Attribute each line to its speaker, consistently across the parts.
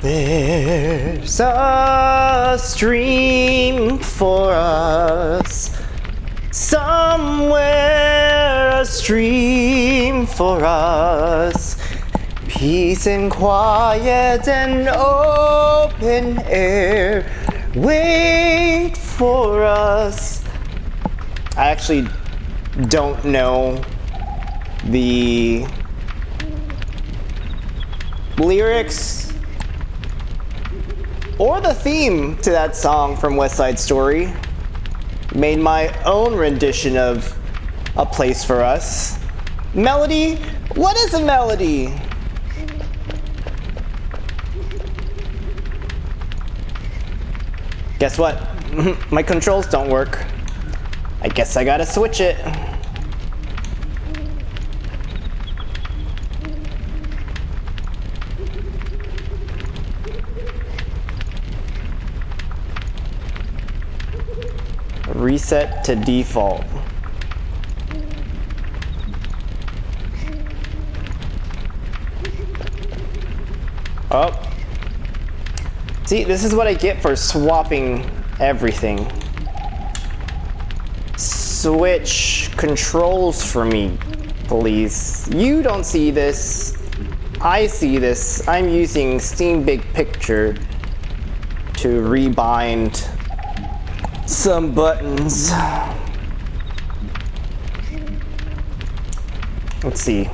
Speaker 1: There's a stream for us. Somewhere a stream for us. Peace and quiet and open air. Wait for us. I actually don't know the lyrics or the theme to that song from West Side Story. Made my own rendition of A Place for Us. Melody? What is a melody? Guess what? My controls don't work. I guess I gotta switch it. Reset to default. Oh. See, this is what I get for swapping everything. Switch controls for me, please. You don't see this. I see this. I'm using Steam Big Picture to rebind some buttons. Let's see.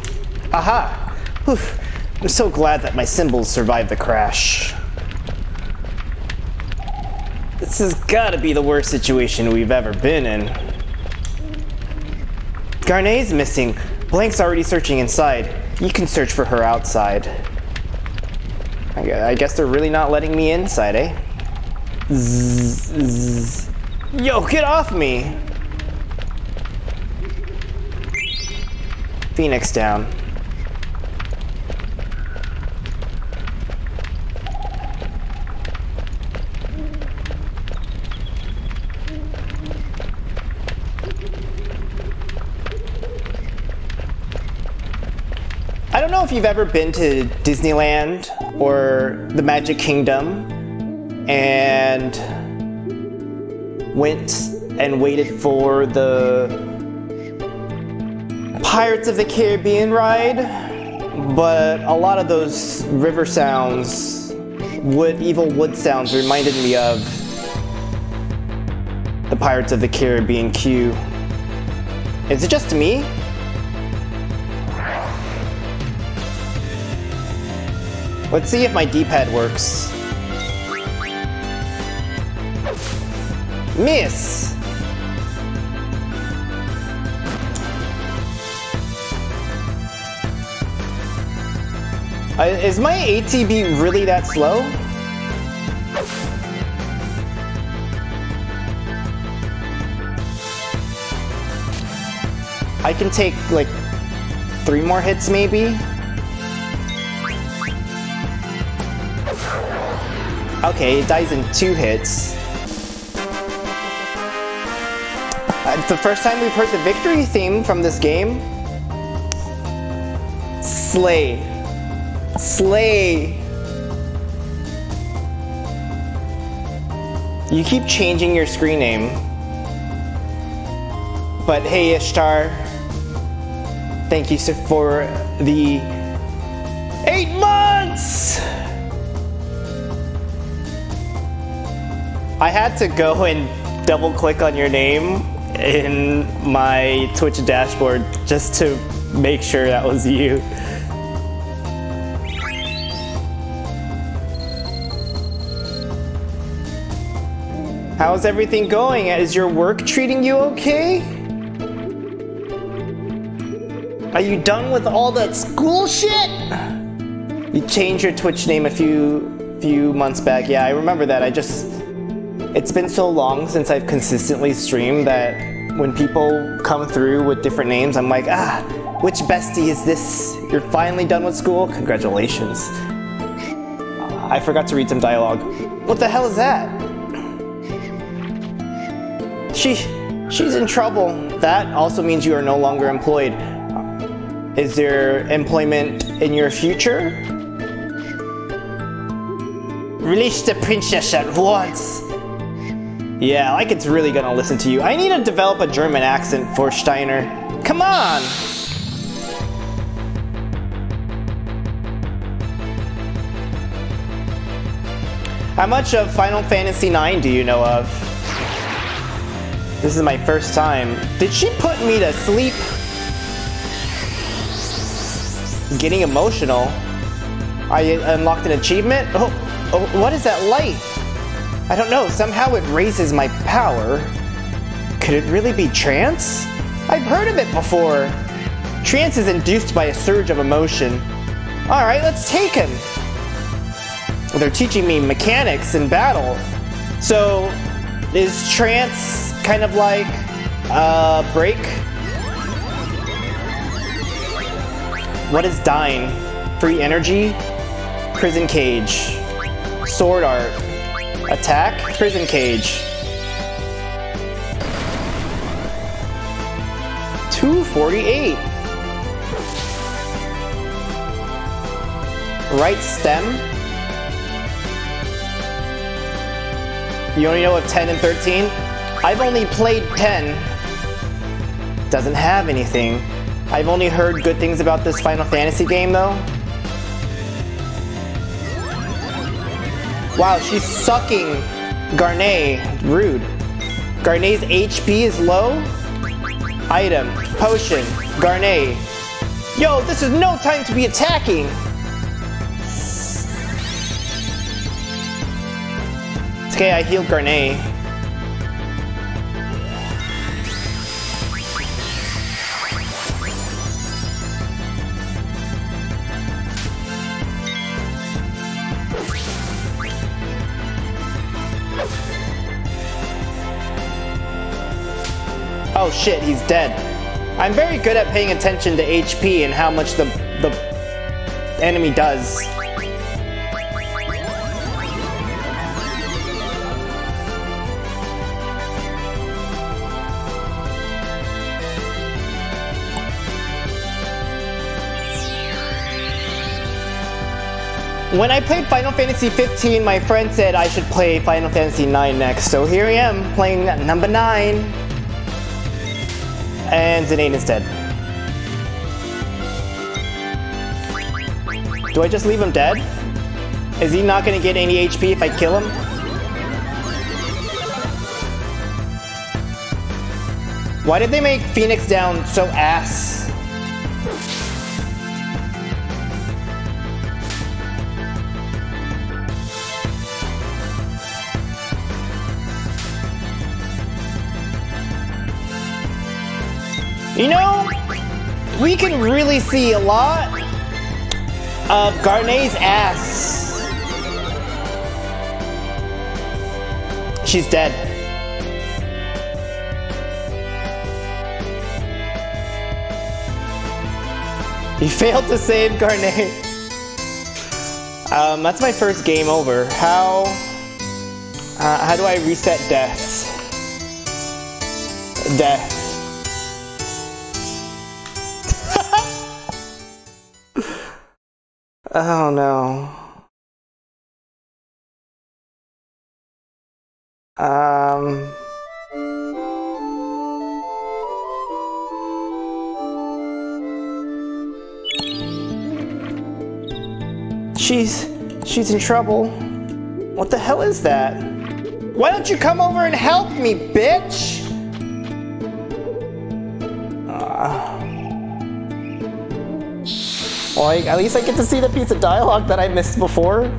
Speaker 1: Aha! Whew. I'm so glad that my symbols survived the crash. This has gotta be the worst situation we've ever been in. Garnet's missing. Blank's already searching inside. You can search for her outside. I guess they're really not letting me inside, eh? Zzz. Yo, get off me! Phoenix down. I don't know if you've ever been to Disneyland or the Magic Kingdom and went and waited for the Pirates of the Caribbean ride, but a lot of those river sounds, evil wood sounds reminded me of the Pirates of the Caribbean queue. Is it just me? Let's see if my D-pad works. Miss! Is my ATB really that slow? I can take like 3 more hits maybe? Okay, it dies in 2 hits. It's the first time we've heard the victory theme from this game. Slay. Slay. You keep changing your screen name. But hey, Ishtar. Thank you for the 8 months! I had to go and double click on your name in my Twitch dashboard just to make sure that was you. How's everything going? Is your work treating you okay? Are you done with all that school shit? You changed your Twitch name a few months back. Yeah, I remember that. It's been so long since I've consistently streamed that when people come through with different names, I'm like, which bestie is this? You're finally done with school? Congratulations. I forgot to read some dialogue. What the hell is that? She's in trouble. That also means you are no longer employed. Is there employment in your future? Release the princess at once. Yeah, like it's really gonna listen to you. I need to develop a German accent for Steiner. Come on! How much of Final Fantasy IX do you know of? This is my first time. Did she put me to sleep? Getting emotional. I unlocked an achievement? Oh, what is that light? I don't know, somehow it raises my power. Could it really be trance? I've heard of it before. Trance is induced by a surge of emotion. Alright, let's take him. They're teaching me mechanics in battle. So, is trance kind of like break? What is dying? Free energy? Prison cage. Sword art. Attack? Prison cage. 248. Right stem? You only know of 10 and 13? I've only played 10. Doesn't have anything. I've only heard good things about this Final Fantasy game though. Wow, she's sucking Garnet. Rude. Garnet's HP is low? Item. Potion. Garnet. Yo, this is no time to be attacking! It's okay, I healed Garnet. Oh shit, he's dead. I'm very good at paying attention to HP and how much the enemy does. When I played Final Fantasy 15, my friend said I should play Final Fantasy 9 next, so here I am, playing number 9. And Zidane is dead. Do I just leave him dead? Is he not gonna get any HP if I kill him? Why did they make Phoenix Down so ass? You know, we can really see a lot of Garnet's ass. She's dead. He failed to save Garnet. That's my first game over. How do I reset deaths? Death. Oh no. She's in trouble. What the hell is that? Why don't you come over and help me, bitch? Well, at least I get to see the piece of dialogue that I missed before.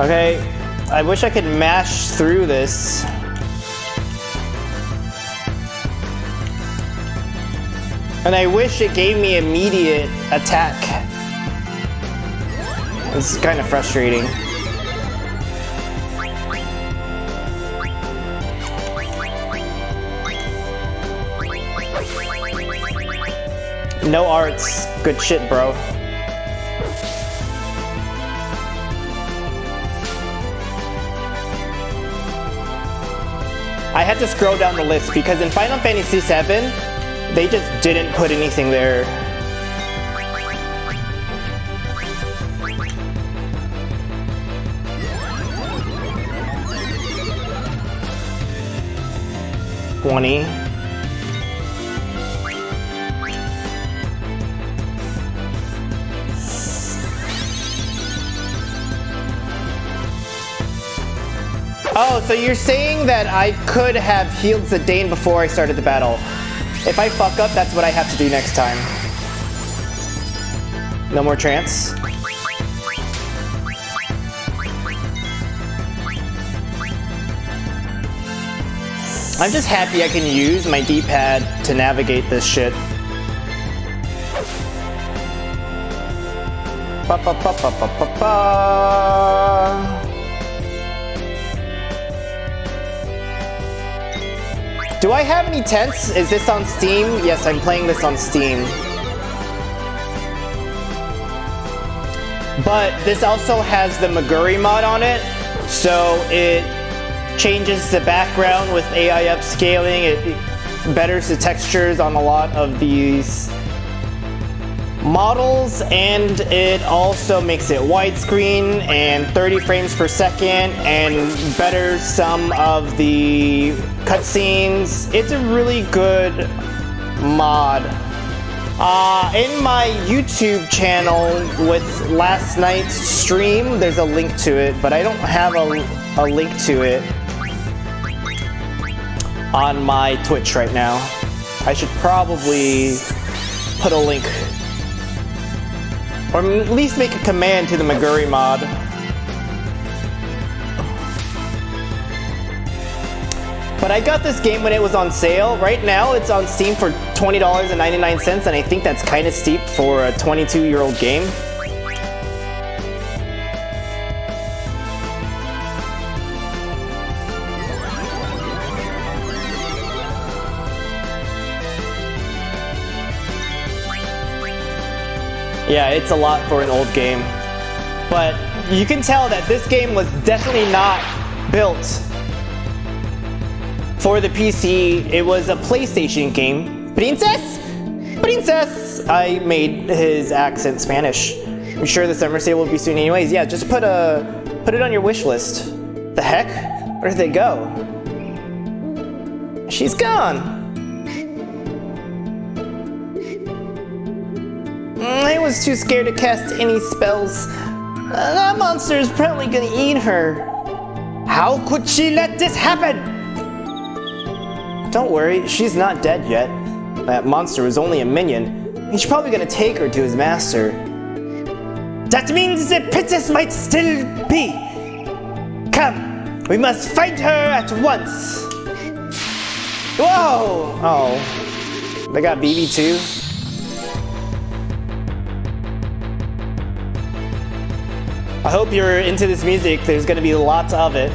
Speaker 1: Okay, I wish I could mash through this. And I wish it gave me immediate attack. This is kind of frustrating. No arts. Good shit, bro. I had to scroll down the list because in Final Fantasy VII, they just didn't put anything there. $20. Oh, so you're saying that I could have healed Zidane before I started the battle. If I fuck up, that's what I have to do next time. No more trance. I'm just happy I can use my D-pad to navigate this shit. Ba ba ba ba ba ba ba. Do I have any tents? Is this on Steam? Yes, I'm playing this on Steam. But this also has the Moguri mod on it, so it changes the background with AI upscaling. It betters the textures on a lot of these models, and it also makes it widescreen and 30 frames per second and betters some of the cutscenes. It's a really good mod. In my YouTube channel with last night's stream, there's a link to it, but I don't have a link to it on my Twitch right now. I should probably put a link, or at least make a command to the Moguri mod. But I got this game when it was on sale. Right now it's on Steam for $20.99, and I think that's kind of steep for a 22-year-old game. Yeah, it's a lot for an old game. But you can tell that this game was definitely not built for the PC. It was a PlayStation game. Princess? Princess! I made his accent Spanish. I'm sure the summer sale will be soon anyways. Yeah, just put it on your wish list. The heck? Where did they go? She's gone. I was too scared to cast any spells. That monster is probably gonna eat her. How could she let this happen? Don't worry, she's not dead yet. That monster was only a minion. He's probably gonna take her to his master. That means the princess might still be. Come, we must find her at once. Whoa! Oh, they got Vivi too? I hope you're into this music. There's gonna be lots of it.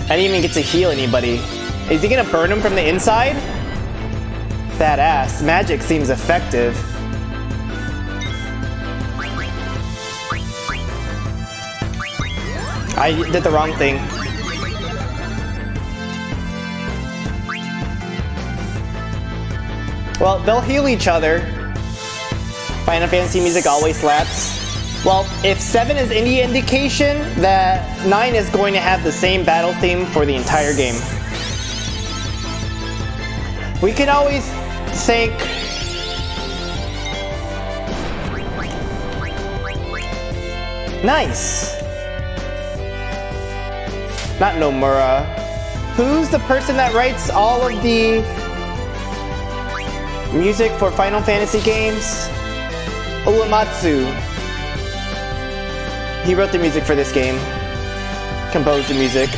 Speaker 1: I didn't even get to heal anybody. Is he gonna burn him from the inside? Badass. Magic seems effective. I did the wrong thing. Well, they'll heal each other. Final Fantasy music always slaps. Well, if 7 is any indication, that 9 is going to have the same battle theme for the entire game. We can always thank Nice. Not Nomura. Who's the person that writes all of the music for Final Fantasy games? Uematsu. He wrote the music for this game. Composed the music.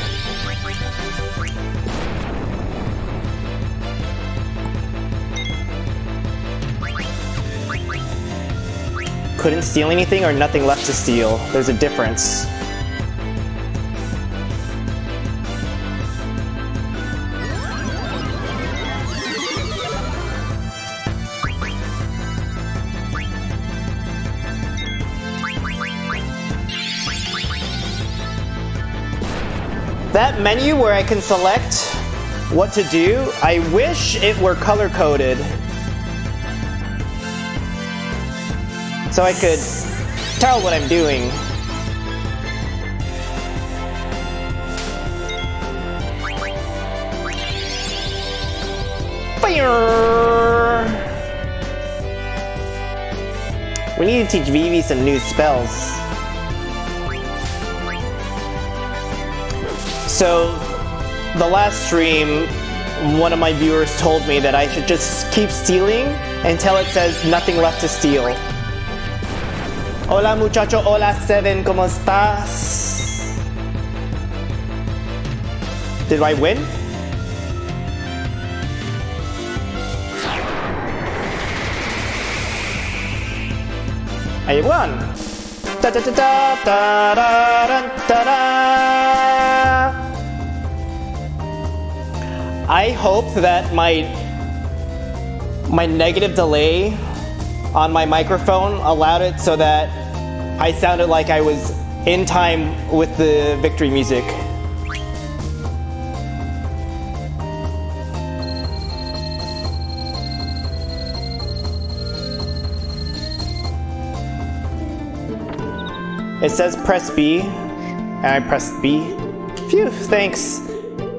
Speaker 1: Couldn't steal anything or nothing left to steal. There's a difference. That menu where I can select what to do, I wish it were color-coded. So I could tell what I'm doing. Fire! We need to teach Vivi some new spells. So, the last stream, one of my viewers told me that I should just keep stealing until it says nothing left to steal. Hola muchacho, hola Seven, ¿cómo estás? Did I win? I won! Da da da da da da da da. I hope that my negative delay on my microphone allowed it so that I sounded like I was in time with the victory music. It says press B, and I pressed B. Phew, thanks.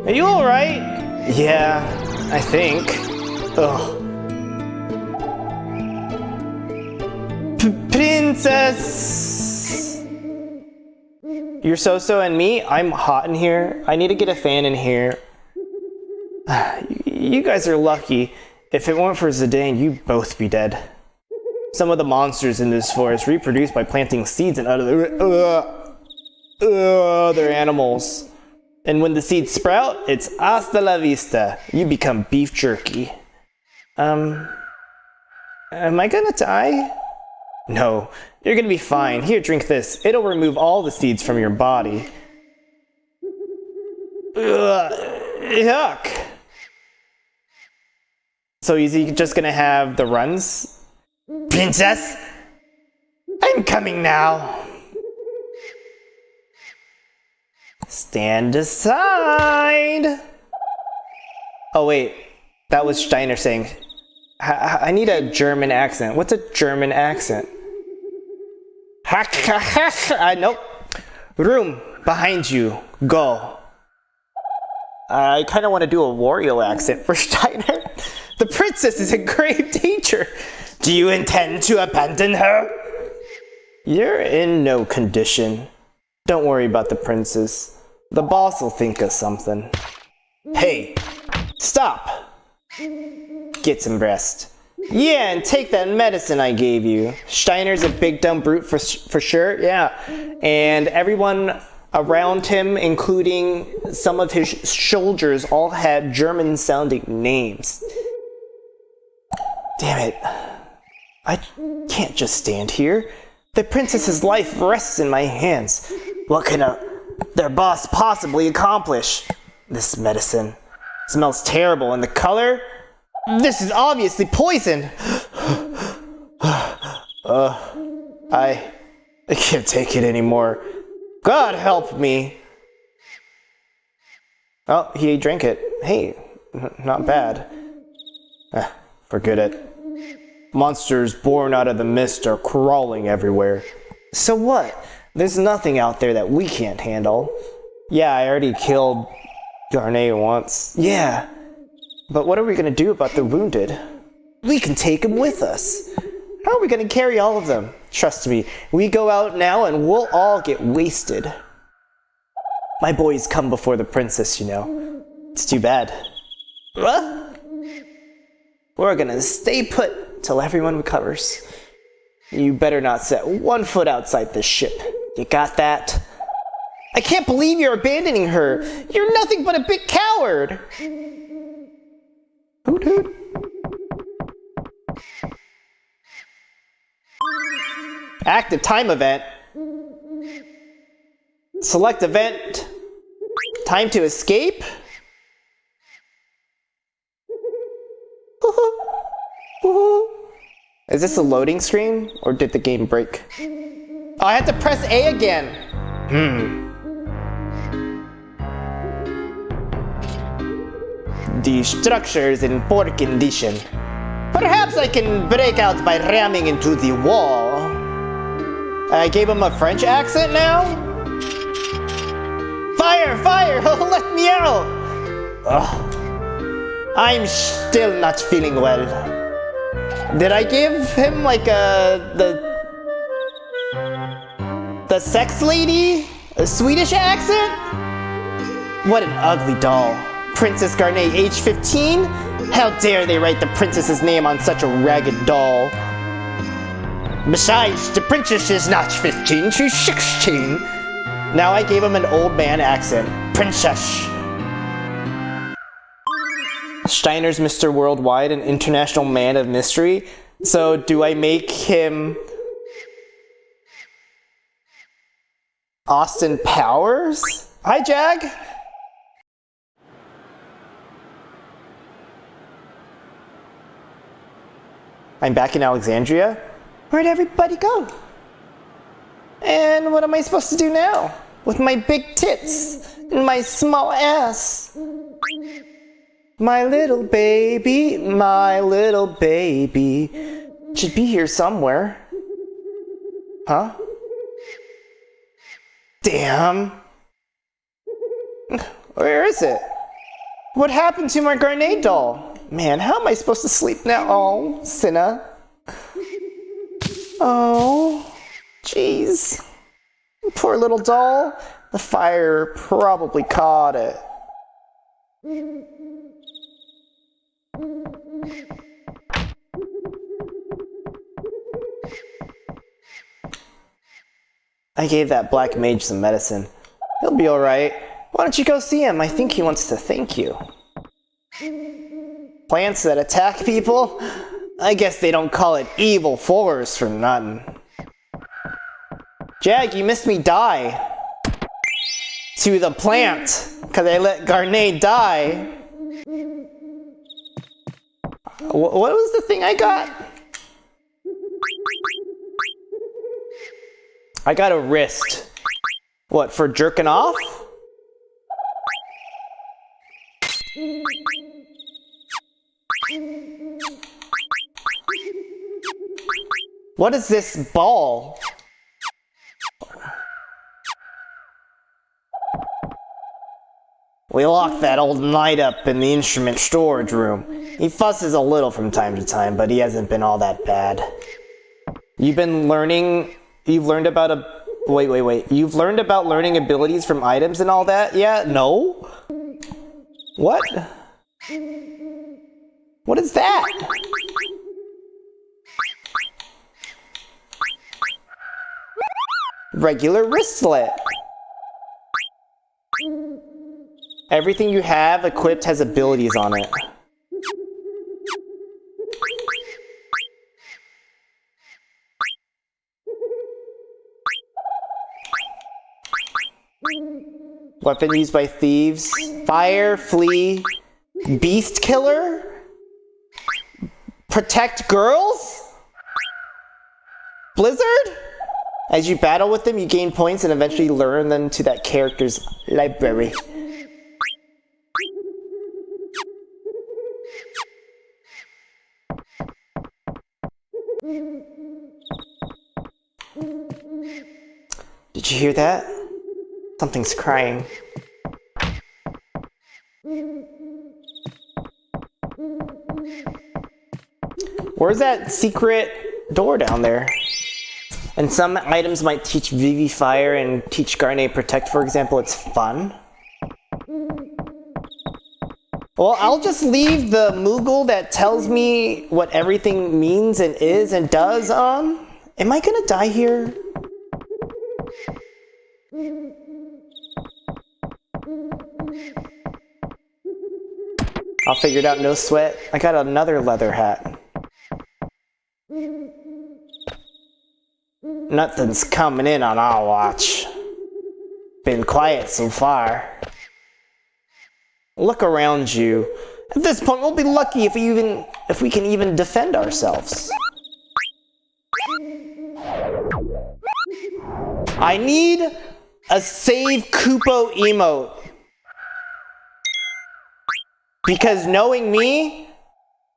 Speaker 1: Are you alright? Yeah, I think. Ugh. Princess! You're so-so and me? I'm hot in here. I need to get a fan in here. You guys are lucky. If it weren't for Zidane, you'd both be dead. Some of the monsters in this forest reproduce by planting seeds in other animals. And when the seeds sprout, it's hasta la vista. You become beef jerky. Am I gonna die? No, you're gonna be fine. Here, drink this. It'll remove all the seeds from your body. Yuck. So is he just gonna have the runs? Princess, I'm coming now. Stand aside. Oh wait, that was Steiner saying, I need a German accent. What's a German accent? Nope. Room behind you. Go. I kind of want to do a Wario accent for Steiner. The princess is in grave danger. Do you intend to abandon her? You're in no condition. Don't worry about the princess. The boss will think of something. Hey, stop. Get some rest. Yeah, and take that medicine I gave you. Steiner's a big dumb brute for sure, yeah. And everyone around him, including some of his soldiers, all had German-sounding names. Damn it. I can't just stand here. The princess's life rests in my hands. What can their boss possibly accomplish? This medicine smells terrible, and the color? This is obviously poison. I can't take it anymore. God help me. Oh, he drank it. Hey, not bad. Forget it. Monsters born out of the mist are crawling everywhere. So what? There's nothing out there that we can't handle. Yeah, I already killed Garnet once. Yeah. But what are we gonna do about the wounded? We can take them with us. How are we gonna carry all of them? Trust me, we go out now and we'll all get wasted. My boys come before the princess, you know. It's too bad. What? We're gonna stay put till everyone recovers. You better not set one foot outside this ship. You got that? I can't believe you're abandoning her. You're nothing but a big coward. Hoot hoot. Active time event. Select event. Time to escape. Is this a loading screen or did the game break? Oh, I have to press A again. The structure's in poor condition. Perhaps I can break out by ramming into the wall. I gave him a French accent now? Fire! Fire! Let me out! Ugh. I'm still not feeling well. Did I give him like the sex lady? A Swedish accent? What an ugly doll. Princess Garnet, age 15? How dare they write the princess's name on such a ragged doll? Besides, the princess is not 15, she's 16. Now I gave him an old man accent. Princess. Steiner's Mr. Worldwide, an international man of mystery. So do I make him Austin Powers? Hi, Jag. I'm back in Alexandria. Where'd everybody go? And what am I supposed to do now? With my big tits and my small ass. My little baby should be here somewhere. Huh? Damn. Where is it? What happened to my Garnet doll? Man, how am I supposed to sleep now? Oh, Cinna. Oh, jeez. Poor little doll. The fire probably caught it. I gave that black mage some medicine. He'll be alright. Why don't you go see him? I think he wants to thank you. Plants that attack people? I guess they don't call it evil forest for nothing. Jag, you missed me die. To the plant. Because I let Garnet die. What was the thing I got? I got a wrist. What, for jerking off? What is this ball? We locked that old knight up in the instrument storage room. He fusses a little from time to time, but he hasn't been all that bad. You've learned about You've learned about learning abilities from items and all that? Yeah? No? What? What is that? Regular wristlet. Everything you have equipped has abilities on it. Weapon used by thieves. Fire, flee, beast killer? Protect girls? Blizzard? As you battle with them, you gain points and eventually learn them to that character's library. Did you hear that? Something's crying. Where's that secret door down there? And some items might teach Vivi fire and teach Garnet protect, for example. It's fun. Well, I'll just leave the Moogle that tells me what everything means and is and does on. Am I gonna die here? I'll figure it out, no sweat. I got another leather hat. Nothing's coming in on our watch. Been quiet so far. Look around you. At this point, we'll be lucky if we can even defend ourselves. I need a save Kupo emote. Because knowing me,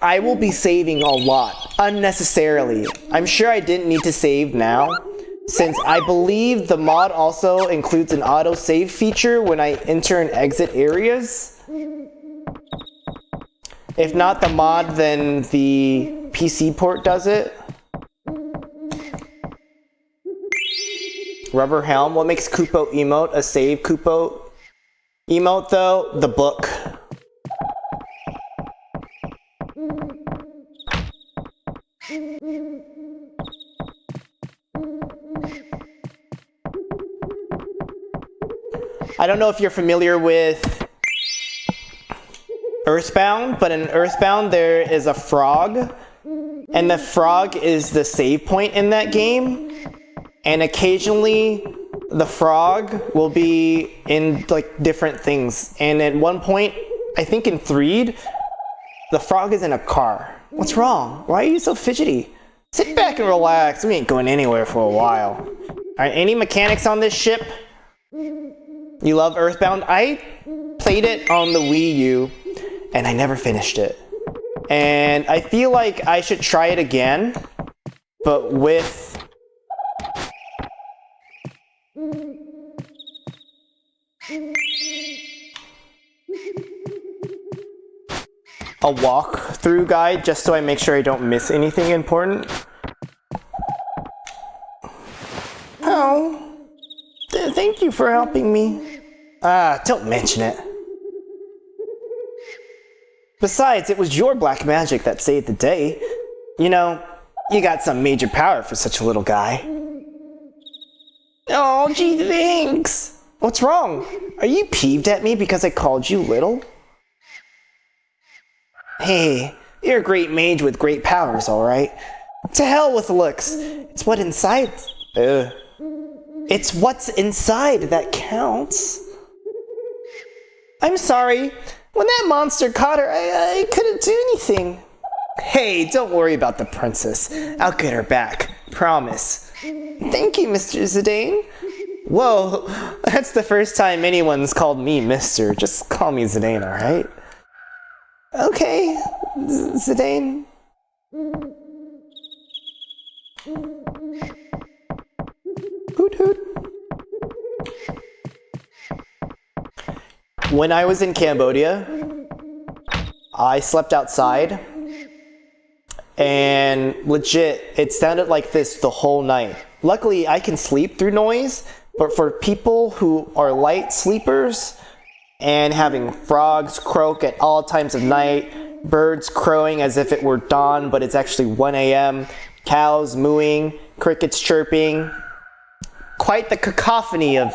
Speaker 1: I will be saving a lot, unnecessarily. I'm sure I didn't need to save now, since I believe the mod also includes an auto-save feature when I enter and exit areas. If not the mod, then the PC port does it. Rubber Helm. What makes Kupo emote a save Kupo emote though? The book. I don't know if you're familiar with Earthbound, but in Earthbound there is a frog, and the frog is the save point in that game, and occasionally the frog will be in like different things, and at one point, I think in Threed, the frog is in a car. What's wrong? Why are you so fidgety? Sit back and relax, we ain't going anywhere for a while. Alright, any mechanics on this ship? You love Earthbound? I played it on the Wii U, and I never finished it. And I feel like I should try it again, but with a walkthrough guide, just so I make sure I don't miss anything important. Oh. Thank you for helping me. Don't mention it. Besides, it was your black magic that saved the day. You know, you got some major power for such a little guy. Oh, gee, thanks. What's wrong? Are you peeved at me because I called you little? Hey, you're a great mage with great powers, alright? To hell with looks. It's what inside... It's what's inside that counts. I'm sorry. When that monster caught her, I couldn't do anything. Hey, don't worry about the princess. I'll get her back. Promise. Thank you, Mr. Zidane. Whoa, that's the first time anyone's called me Mr. Just call me Zidane, alright? Okay, Zidane. Hoot hoot. When I was in Cambodia, I slept outside, and legit, it sounded like this the whole night. Luckily, I can sleep through noise, but for people who are light sleepers and having frogs croak at all times of night, birds crowing as if it were dawn, but it's actually 1 a.m., cows mooing, crickets chirping, quite the cacophony of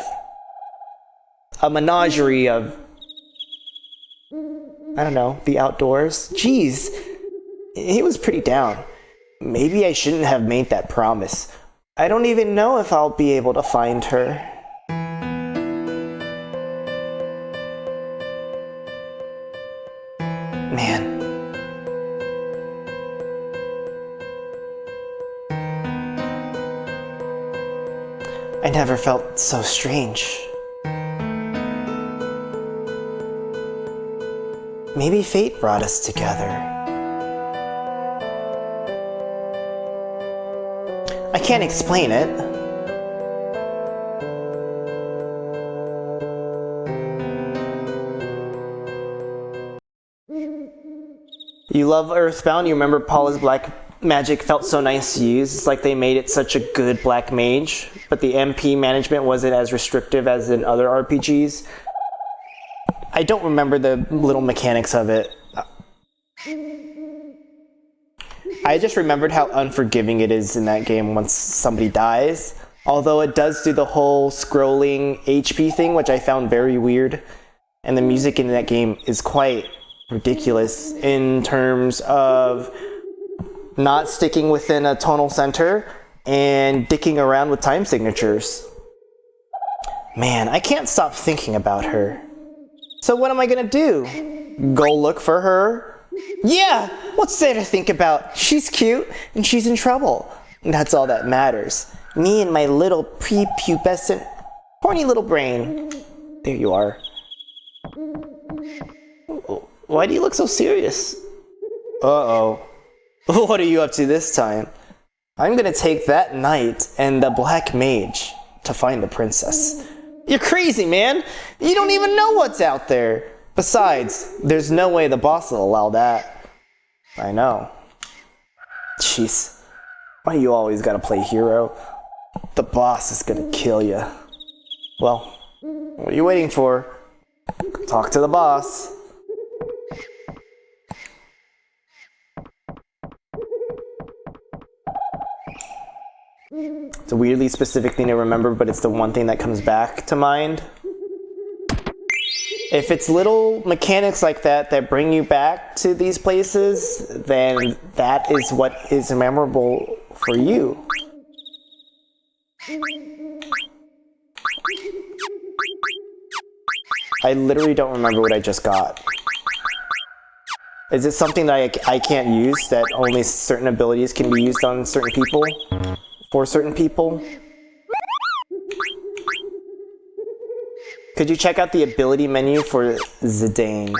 Speaker 1: a menagerie of, I don't know, the outdoors. Jeez, he was pretty down. Maybe I shouldn't have made that promise. I don't even know if I'll be able to find her. Man. I never felt so strange. Maybe fate brought us together. I can't explain it. You love Earthbound, you remember Paula's black magic felt so nice to use. It's like they made it such a good black mage, but the MP management wasn't as restrictive as in other RPGs. I don't remember the little mechanics of it. I just remembered how unforgiving it is in that game once somebody dies. Although it does do the whole scrolling HP thing, which I found very weird. And the music in that game is quite ridiculous in terms of not sticking within a tonal center and dicking around with time signatures. Man, I can't stop thinking about her. So what am I gonna do? Go look for her? Yeah, what's there to think about? She's cute and she's in trouble. That's all that matters. Me and my little prepubescent, horny little brain. There you are. Why do you look so serious? Uh-oh. What are you up to this time? I'm gonna take that knight and the black mage to find the princess. You're crazy, man! You don't even know what's out there! Besides, there's no way the boss will allow that. I know. Jeez. Why you always gotta play hero? The boss is gonna kill you. Well, what are you waiting for? Talk to the boss. It's a weirdly specific thing to remember, but it's the one thing that comes back to mind. If it's little mechanics like that that bring you back to these places, then that is what is memorable for you. I literally don't remember what I just got. Is it something that I can't use, that only certain abilities can be used on certain people? For certain people? Could you check out the ability menu for Zidane?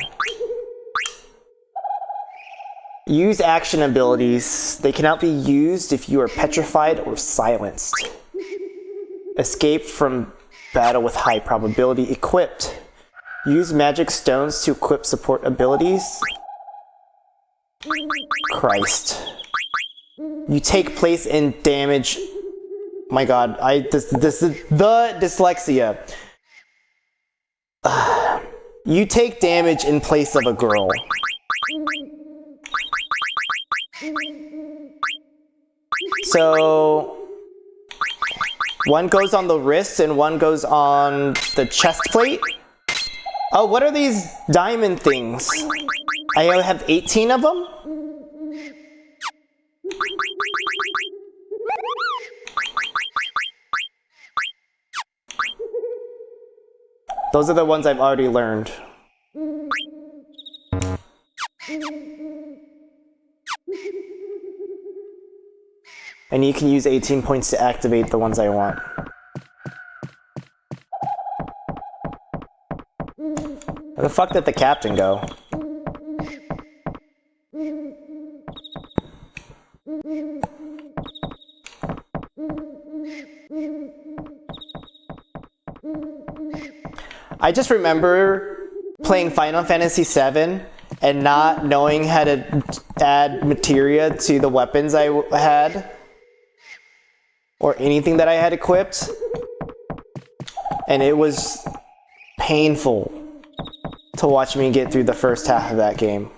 Speaker 1: Use action abilities. They cannot be used if you are petrified or silenced. Escape from battle with high probability. Equipped. Use magic stones to equip support abilities. Christ. You take place in damage. My God, this is the dyslexia. You take damage in place of a girl. So one goes on the wrist and one goes on the chest plate. Oh, what are these diamond things? I have 18 of them? Those are the ones I've already learned. And you can use 18 points to activate the ones I want. Where the fuck did the captain go? I just remember playing Final Fantasy VII and not knowing how to add materia to the weapons I had, or anything that I had equipped, and it was painful to watch me get through the first half of that game.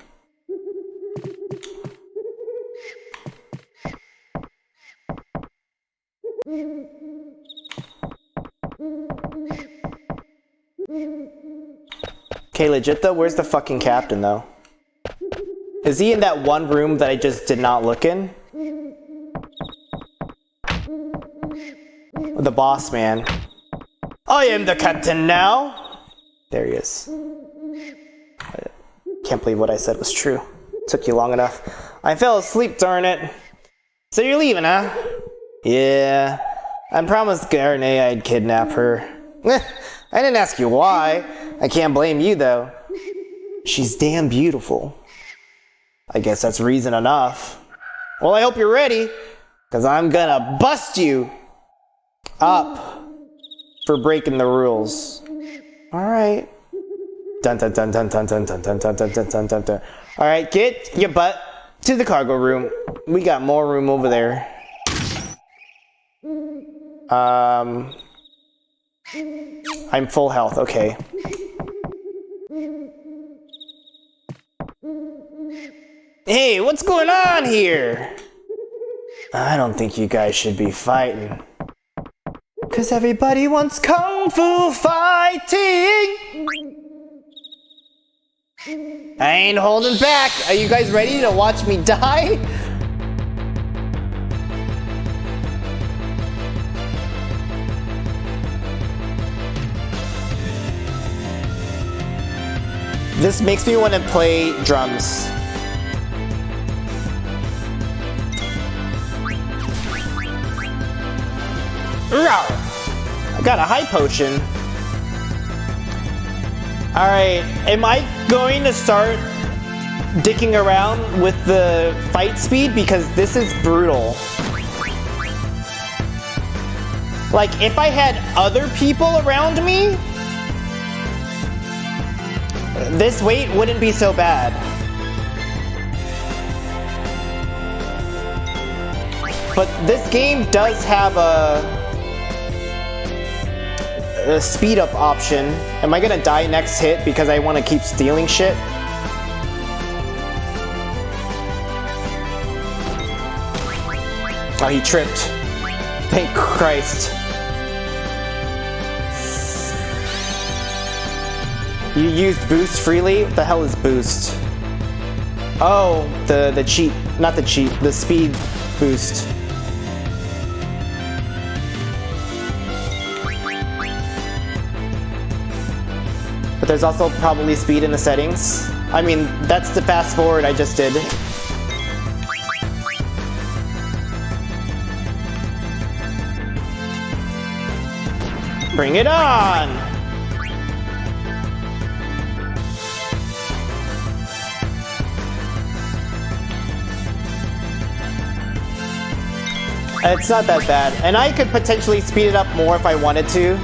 Speaker 1: Okay, legit though, where's the fucking captain though? Is he in that one room that I just did not look in? The boss man. I am the captain now! There he is. I can't believe what I said was true. Took you long enough. I fell asleep, darn it. So you're leaving, huh? Yeah. I promised Garnet I'd kidnap her. I didn't ask you why. I can't blame you, though. She's damn beautiful. I guess that's reason enough. Well, I hope you're ready, because I'm gonna bust you up for breaking the rules. Alright. Dun dun dun dun dun dun dun dun dun dun dun dun dun dun. Alright, get your butt to the cargo room. We got more room over there. I'm full health, okay. Hey, what's going on here? I don't think you guys should be fighting. 'Cause everybody wants kung fu fighting! I ain't holding back! Are you guys ready to watch me die? This makes me want to play drums. I got a high potion. Alright, am I going to start dicking around with the fight speed because this is brutal. Like, if I had other people around me, this weight wouldn't be so bad. But this game does have a speed up option. Am I gonna die next hit because I want to keep stealing shit? Oh, he tripped. Thank Christ. You used boost freely? What the hell is boost? Oh, the cheat. Not the cheat, the speed boost. But there's also probably speed in the settings. I mean, that's the fast forward I just did. Bring it on! It's not that bad. And I could potentially speed it up more if I wanted to.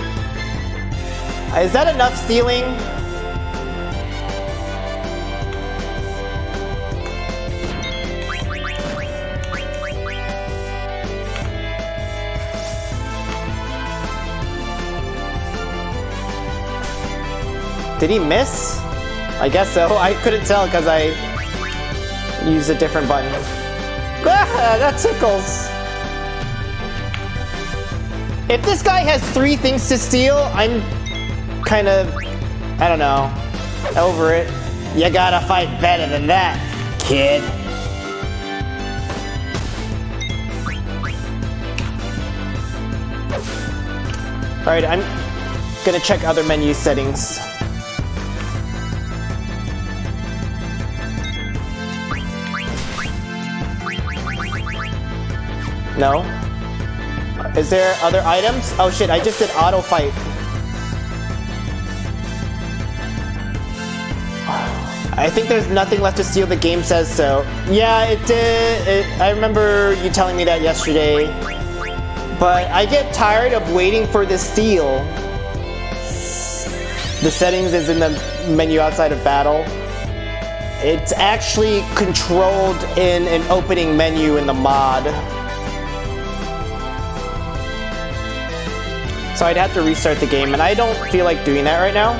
Speaker 1: Is that enough stealing? Did he miss? I guess so. I couldn't tell because I used a different button. Ah, that tickles. If this guy has 3 things to steal, I'm kind of, I don't know, over it. You gotta fight better than that, kid. Alright, I'm gonna check other menu settings. No? Is there other items? Oh shit, I just did auto fight. I think there's nothing left to steal, the game says so. Yeah, it did. I remember you telling me that yesterday. But I get tired of waiting for the steal. The settings is in the menu outside of battle. It's actually controlled in an opening menu in the mod. So I'd have to restart the game, and I don't feel like doing that right now.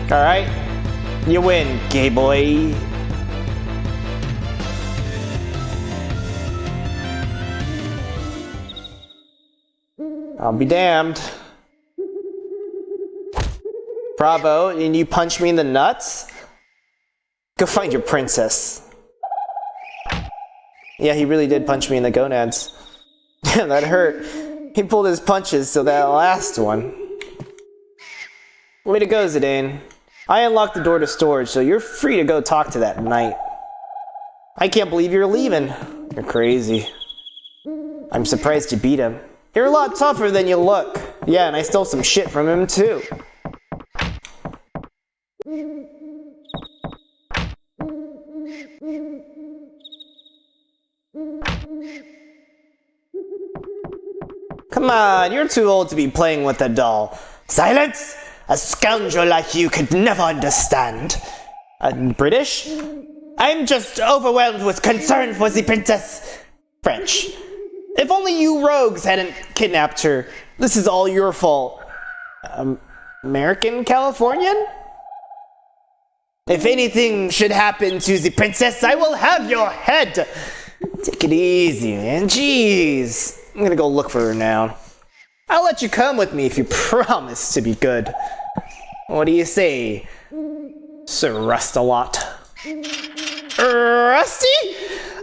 Speaker 1: Alright, you win, gay boy. I'll be damned. Bravo, and you punch me in the nuts? Go find your princess. Yeah, he really did punch me in the gonads. Damn, that hurt. He pulled his punches, so that last one. Way to go, Zidane. I unlocked the door to storage, so you're free to go talk to that knight. I can't believe you're leaving. You're crazy. I'm surprised you beat him. You're a lot tougher than you look. Yeah, and I stole some shit from him, too. Come on, you're too old to be playing with a doll. Silence! A scoundrel like you could never understand. British? I'm just overwhelmed with concern for the princess. French. If only you rogues hadn't kidnapped her. This is all your fault. American Californian? If anything should happen to the princess, I will have your head. Take it easy, man. Jeez. I'm gonna go look for her now. I'll let you come with me if you promise to be good. What do you say, Sir Rust-a-Lot? Rusty?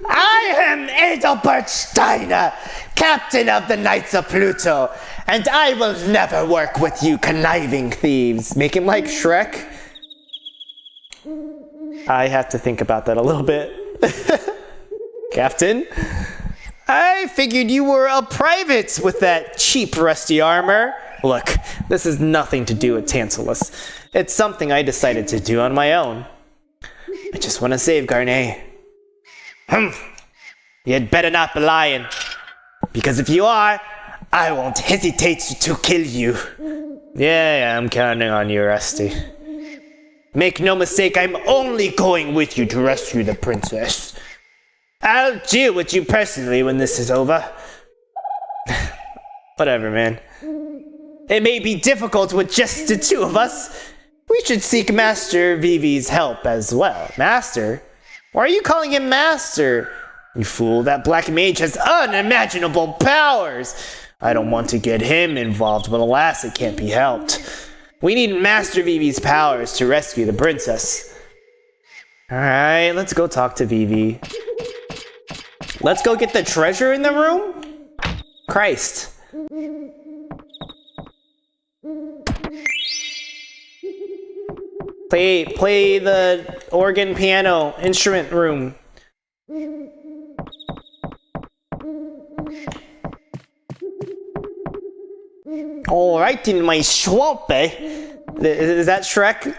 Speaker 1: I am Adalbert Steiner, captain of the Knights of Pluto, and I will never work with you conniving thieves. Make him like Shrek? I have to think about that a little bit. Captain? I figured you were a private with that cheap rusty armor. Look, this has nothing to do with Tantalus. It's something I decided to do on my own. I just want to save Garnet. You'd better not be lying. Because if you are, I won't hesitate to kill you. Yeah, I'm counting on you, Rusty. Make no mistake, I'm only going with you to rescue the princess. I'll deal with you personally when this is over. Whatever, man. It may be difficult with just the two of us. We should seek Master Vivi's help as well. Master? Why are you calling him Master? You fool, that black mage has unimaginable powers. I don't want to get him involved, but alas, it can't be helped. We need Master Vivi's powers to rescue the princess. Alright, let's go talk to Vivi. Let's go get the treasure in the room? Christ. Play the organ, piano, instrument room. Alright, in my swamp, eh? Is that Shrek?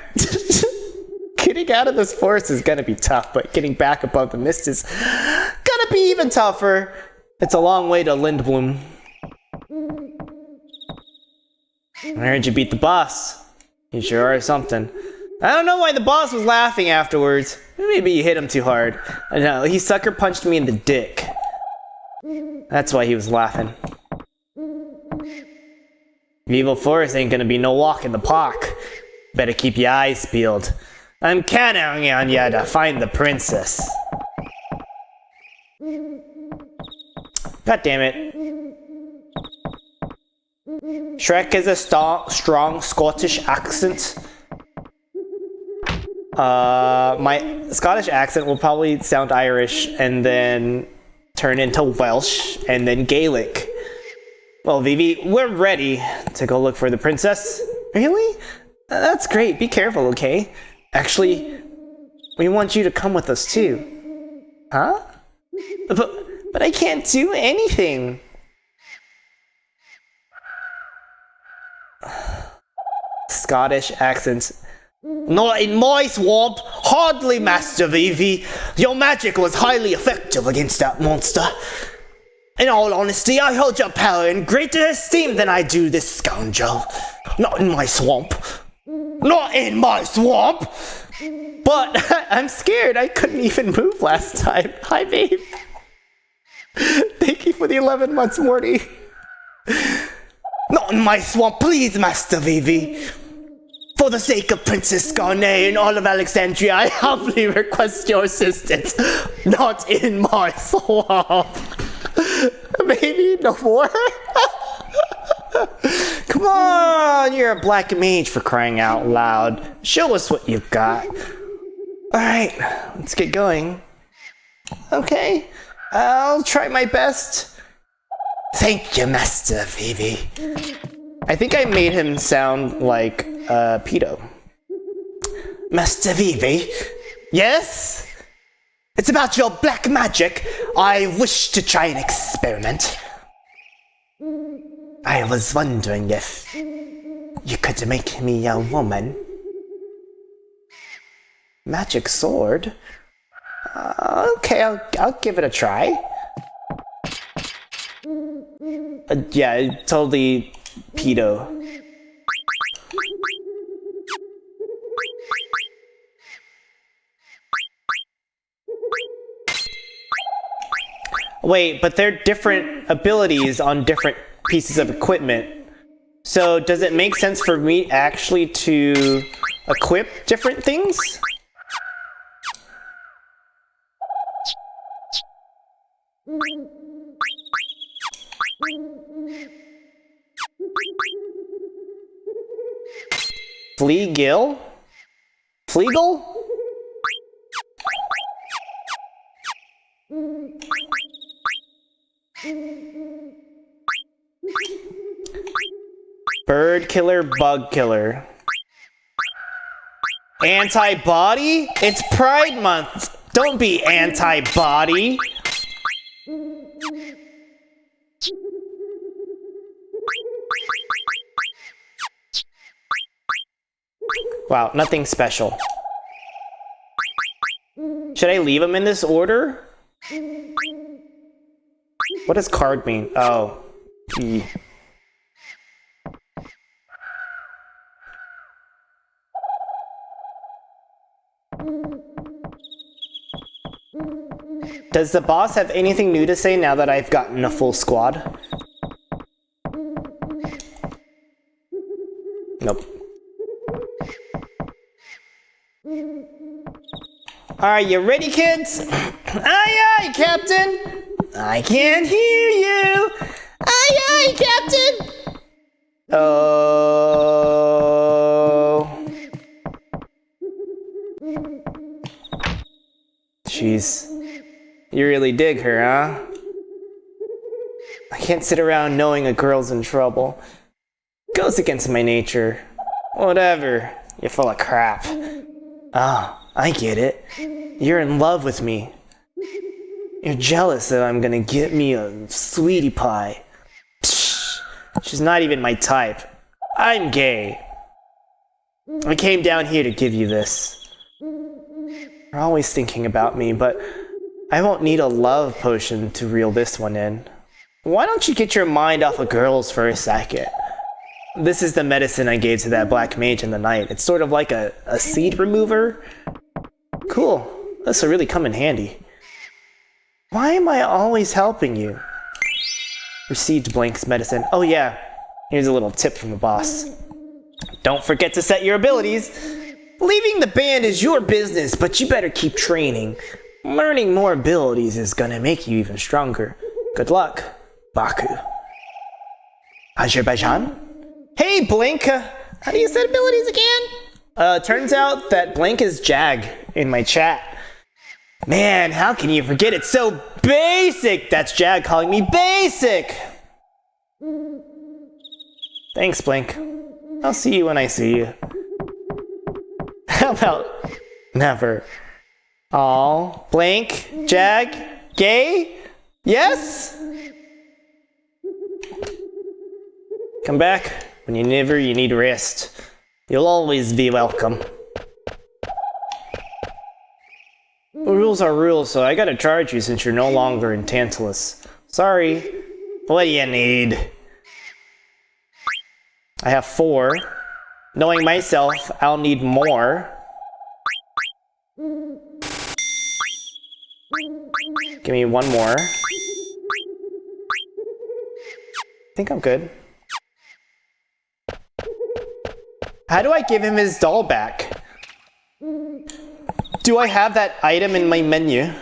Speaker 1: Getting out of this forest is gonna be tough, but getting back above the mist is gonna be even tougher. It's a long way to Lindblom. I heard you beat the boss. You sure are something. I don't know why the boss was laughing afterwards. Maybe you hit him too hard. No, he sucker punched me in the dick. That's why he was laughing. Evil Forest ain't gonna be no walk in the park. Better keep your eyes peeled. I'm counting on ya to find the princess. God damn it. Shrek is a strong Scottish accent. My Scottish accent will probably sound Irish and then turn into Welsh and then Gaelic. Well, Vivi, we're ready to go look for the princess. Really? That's great. Be careful, okay? Actually, we want you to come with us too. Huh? But I can't do anything. Scottish accents. Not in my swamp. Hardly, Master Vivi. Your magic was highly effective against that monster. In all honesty, I hold your power in greater esteem than I do this scoundrel. Not in my swamp. Not in my swamp! But I'm scared. I couldn't even move last time. Hi, babe. Thank you for the 11 months, Morty. Not in my swamp, please, Master Vivi. For the sake of Princess Garnet and all of Alexandria, I humbly request your assistance. Not in my swamp. Maybe no more? Come on, you're a black mage for crying out loud. Show us what you've got. Alright, let's get going. Okay, I'll try my best. Thank you, Master Vivi. I think I made him sound like pedo. Master Vivi? Yes? It's about your black magic. I wish to try an experiment. I was wondering if you could make me a woman. Magic sword? Okay, I'll give it a try. Yeah, totally pedo. Wait, but they're different abilities on different pieces of equipment. So does it make sense for me actually to equip different things? Fleagill? Fleagle? Bird killer, bug killer. Antibody? It's Pride Month. Don't be antibody. Wow, nothing special. Should I leave them in this order? What does card mean? Oh. E. Does the boss have anything new to say now that I've gotten a full squad? Nope. Are you ready, kids? Aye, aye, Captain! I can't hear you! Aye, aye, Captain! Oh. Jeez. You really dig her, huh? I can't sit around knowing a girl's in trouble. Goes against my nature. Whatever. You're full of crap. Ah, I get it. You're in love with me. You're jealous that I'm gonna get me a sweetie pie. Psh, she's not even my type. I'm gay. I came down here to give you this. You're always thinking about me, but I won't need a love potion to reel this one in. Why don't you get your mind off of girls for a second? This is the medicine I gave to that black mage in the night. It's sort of like a seed remover. Cool. This will really come in handy. Why am I always helping you? Received Blank's medicine. Oh yeah, here's a little tip from the boss. Don't forget to set your abilities. Leaving the band is your business, but you better keep training. Learning more abilities is gonna make you even stronger. Good luck, Baku. Azerbaijan? Hey, Blank! How do you set abilities again? Turns out that Blank is Jag in my chat. Man, how can you forget? It's so basic! That's Jag calling me basic! Thanks, Blank. I'll see you when I see you. How about never? Aw, Blank, Jag, gay? Yes? Come back whenever you need rest. You'll always be welcome. Rules are rules, so I gotta charge you since you're no longer in Tantalus. Sorry. What do you need? I have 4. Knowing myself, I'll need more. Give me 1 more. I think I'm good. How do I give him his doll back? Do I have that item in my menu?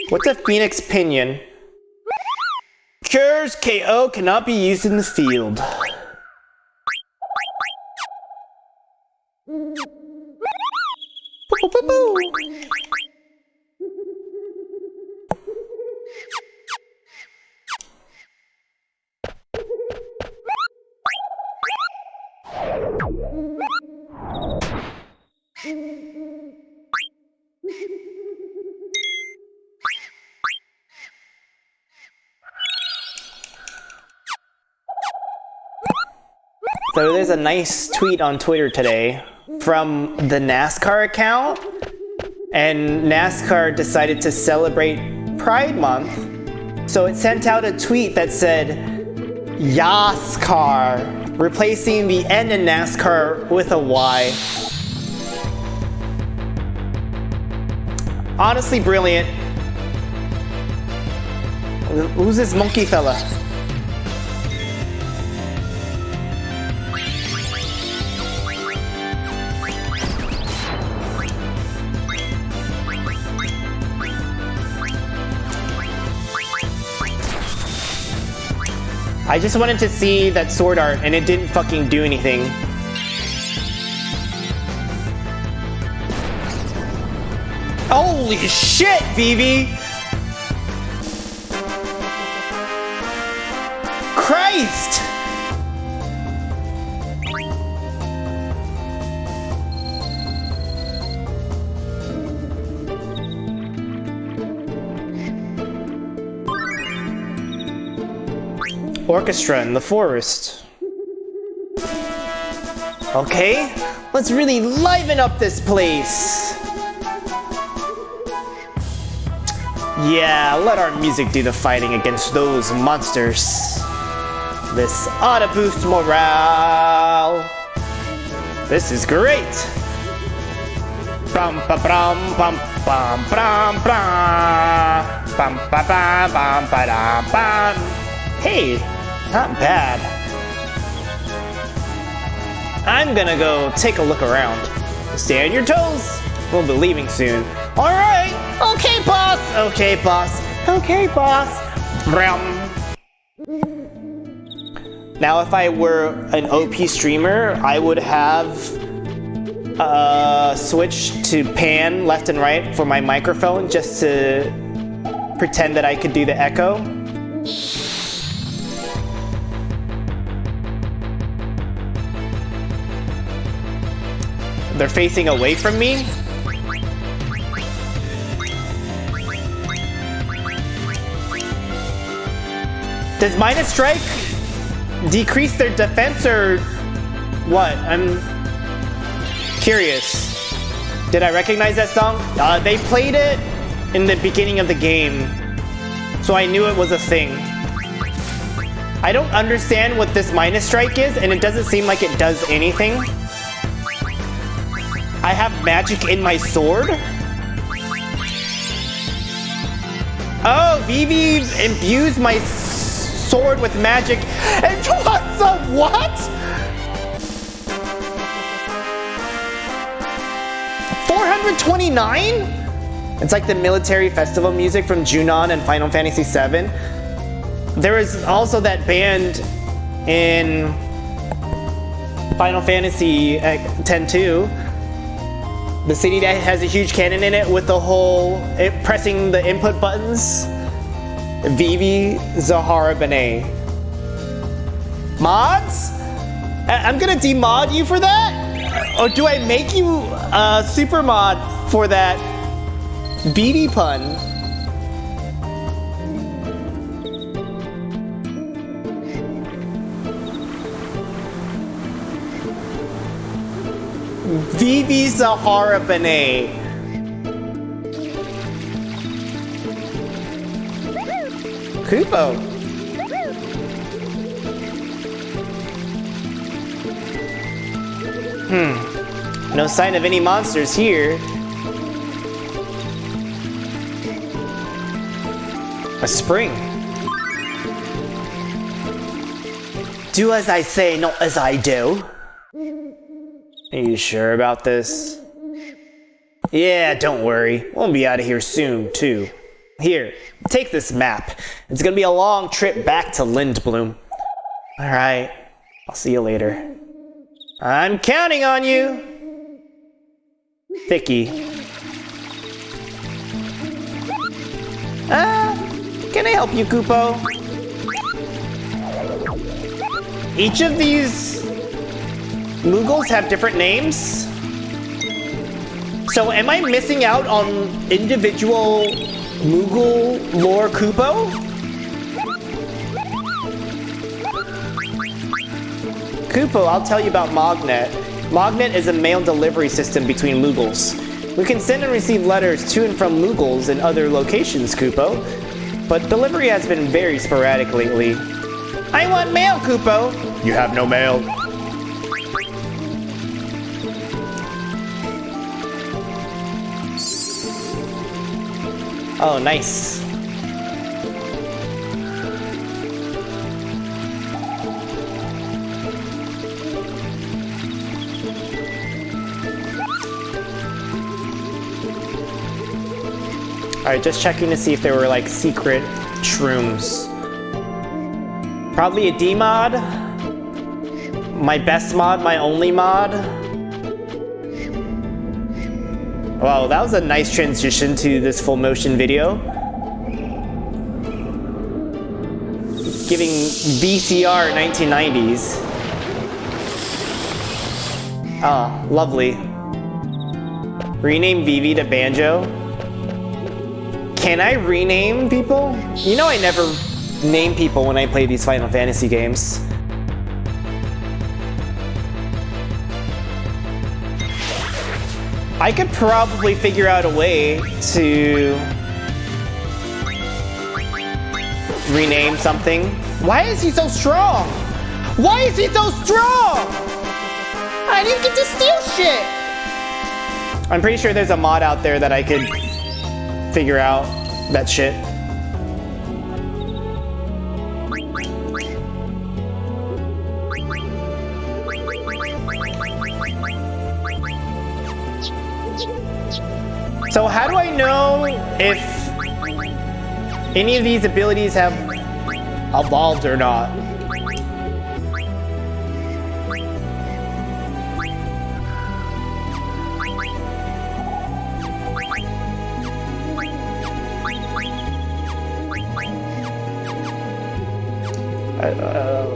Speaker 1: What's a Phoenix Pinion? Cures KO cannot be used in the field. So there's a nice tweet on Twitter today from the NASCAR account, and NASCAR decided to celebrate Pride Month, so it sent out a tweet that said YASCAR, replacing the N in NASCAR with a Y. Honestly brilliant. Who's this monkey fella? I just wanted to see that sword art, and it didn't fucking do anything. Holy shit, Vivi! Christ! Orchestra in the forest. Okay, Let's really liven up this place. Yeah, let our music do the fighting against those monsters. This ought to boost morale. This is great. Bum ba bum bum bum bum bum bum ba bum bum ba dum bum. Hey, not bad. I'm gonna go take a look around. Stay on your toes. We'll be leaving soon. All right. Okay, boss. Okay, boss. Okay, boss. Brum. Now, if I were an OP streamer, I would have switched to pan left and right for my microphone just to pretend that I could do the echo. They're facing away from me. Does Minus Strike decrease their defense or what? I'm curious. Did I recognize that song? They played it in the beginning of the game, so I knew it was a thing. I don't understand what this Minus Strike is, and it doesn't seem like it does anything. I have magic in my sword? Oh, Vivi imbues my sword with magic. And what's a what? 429? It's like the military festival music from Junon and Final Fantasy VII. There is also that band in Final Fantasy X-2. The city that has a huge cannon in it with the whole pressing the input buttons. Vivi Zahara Benet. Mods? I'm gonna demod you for that? Or do I make you a super mod for that BB pun? Vivi Zahara Benet. Kupo. No sign of any monsters here. A spring. Do as I say, not as I do. Are you sure about this? Yeah, don't worry. We'll be out of here soon, too. Here, take this map. It's gonna be a long trip back to Lindblom. Alright, I'll see you later. I'm counting on you! Thicky. Can I help you, Kupo? Each of these Moogles have different names? So am I missing out on individual Moogle lore Kupo? Kupo, I'll tell you about Mognet. Mognet is a mail delivery system between Moogles. We can send and receive letters to and from Moogles in other locations, Kupo. But delivery has been very sporadic lately. I want mail, Kupo! You have no mail. Oh, nice. Alright, just checking to see if there were like secret shrooms. Probably a D mod. My best mod, my only mod. Wow, that was a nice transition to this full motion video. Giving VCR 1990s. Ah, lovely. Rename Vivi to Banjo. Can I rename people? You know I never name people when I play these Final Fantasy games. I could probably figure out a way to rename something. Why is he so strong? Why is he so strong? I didn't get to steal shit. I'm pretty sure there's a mod out there that I could figure out that shit. So how do I know if any of these abilities have evolved or not?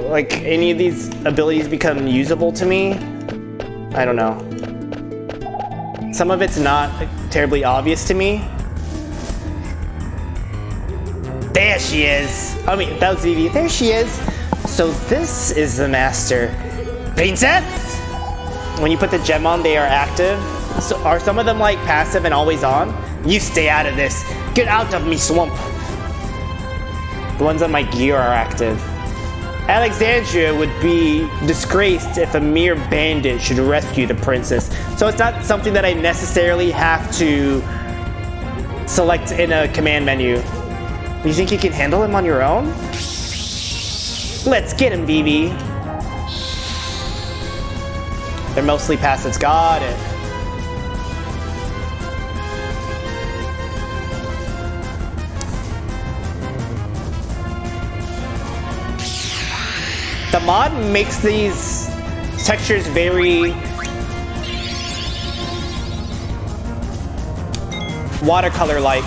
Speaker 1: Like, any of these abilities become usable to me? I don't know. Some of it's not terribly obvious to me. There she is! I mean, that was Vivi. There she is! So this is the master. Princess! When you put the gem on, they are active. So are some of them like passive and always on? You stay out of this. Get out of me, swamp. The ones on my gear are active. Alexandria would be disgraced if a mere bandit should rescue the princess. So it's not something that I necessarily have to select in a command menu. You think you can handle him on your own? Let's get him, Vivi. They're mostly passives. Got it. The mod makes these textures very watercolor-like.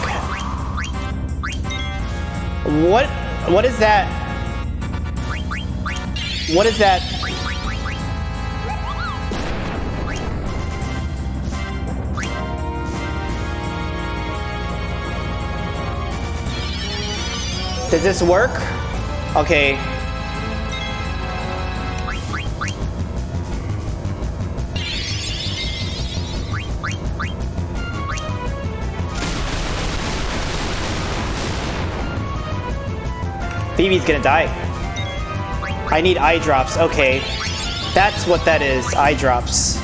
Speaker 1: What is that? What is that? Does this work? Okay. Vivi's gonna die. I need eye drops. Okay. That's what that is. Eye drops.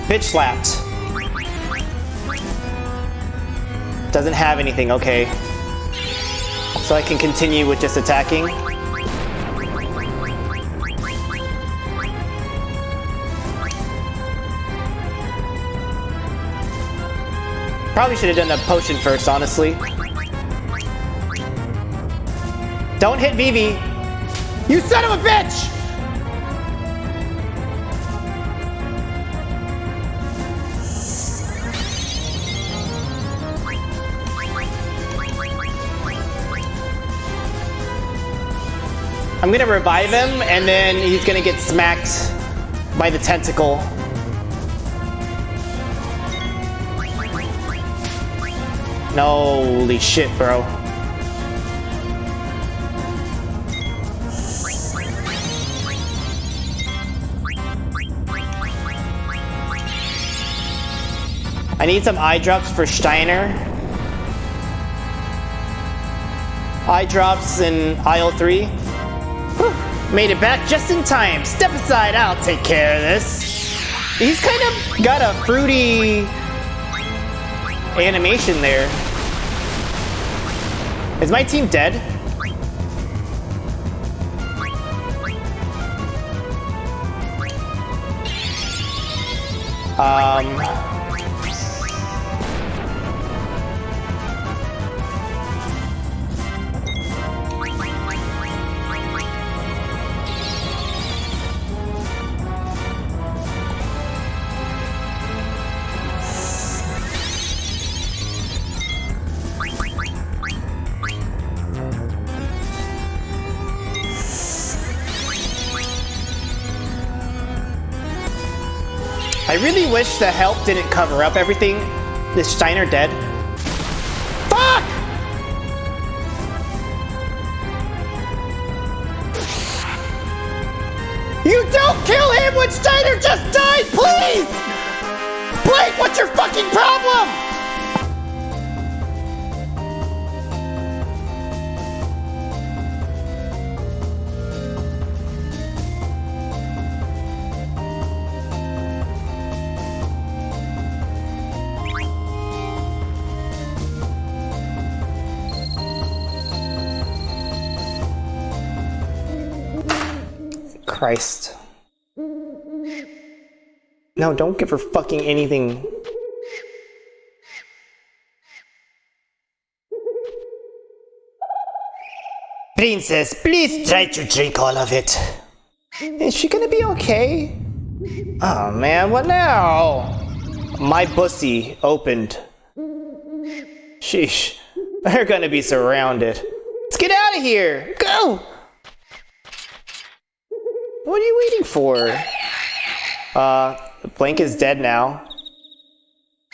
Speaker 1: Bitch slapped. Doesn't have anything. Okay. So I can continue with just attacking. Probably should have done a potion first, honestly. Don't hit Vivi! You son of a bitch! I'm gonna revive him, and then he's gonna get smacked by the tentacle. No, holy shit, bro. I need some eye drops for Steiner. Eye drops in aisle 3. Whew, made it back just in time. Step aside, I'll take care of this. He's kind of got a fruity animation there. Is my team dead? I really wish the help didn't cover up everything. Is Steiner dead? Fuck! You don't kill him when Steiner just died, please! Blake, what's your fucking problem? Christ. No, don't give her fucking anything. Princess, please try to drink all of it. Is she gonna be okay? Oh man, what now? My pussy opened. Sheesh. They're gonna be surrounded. Let's get out of here! Go! What are you waiting for? Blank is dead now.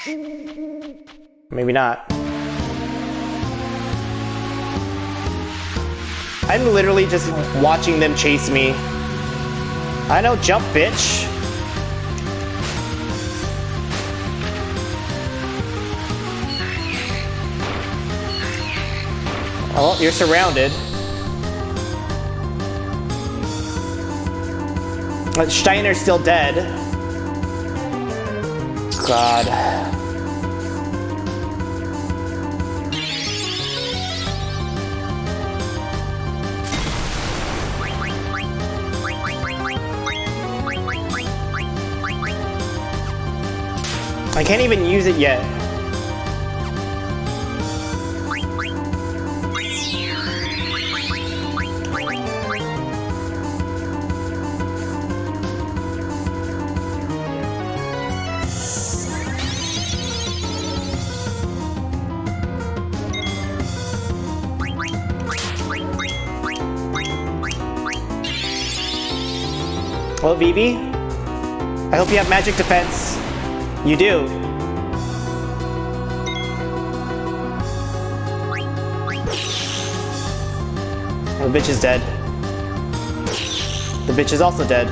Speaker 1: Maybe not. I'm literally just watching them chase me. I know, jump, bitch. Oh, you're surrounded. Steiner's still dead. God. I can't even use it yet. Well, Vivi, I hope you have magic defense. You do. The bitch is dead. The bitch is also dead.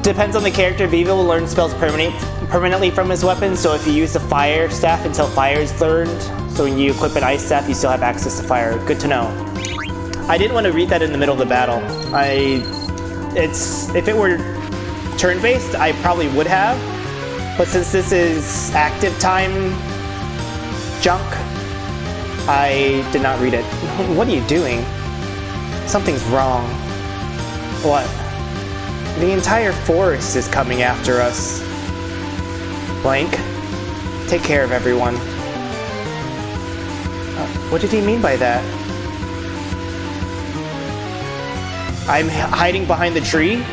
Speaker 1: Depends on the character. Vivi will learn spells permanently from his weapon, so if you use the fire staff until fire is learned, so when you equip an ice staff, you still have access to fire. Good to know. I didn't want to read that in the middle of the battle. If it were turn-based, I probably would have. But since this is active time junk, I did not read it. What are you doing? Something's wrong. What? The entire forest is coming after us. Blank, take care of everyone. What did he mean by that? I'm hiding behind the tree?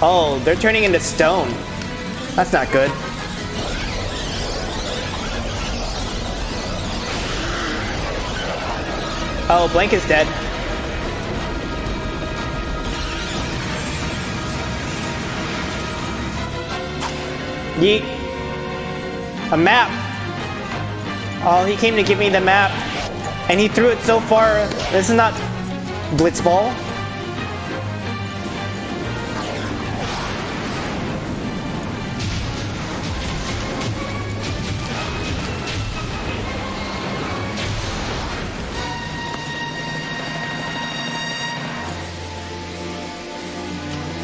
Speaker 1: Oh, they're turning into stone. That's not good. Oh, Blank is dead. Yeet. A map. Oh, he came to give me the map. And he threw it so far. This is not Blitzball.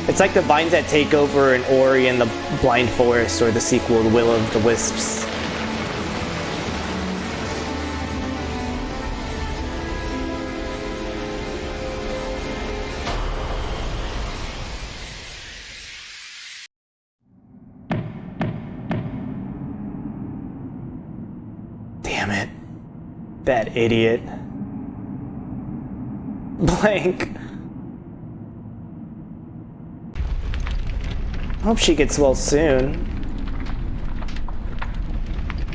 Speaker 1: It's like the vines that take over in Ori and the Blind Forest, or the sequel, The Will of the Wisps. Damn it. That idiot. Blank. Hope she gets well soon.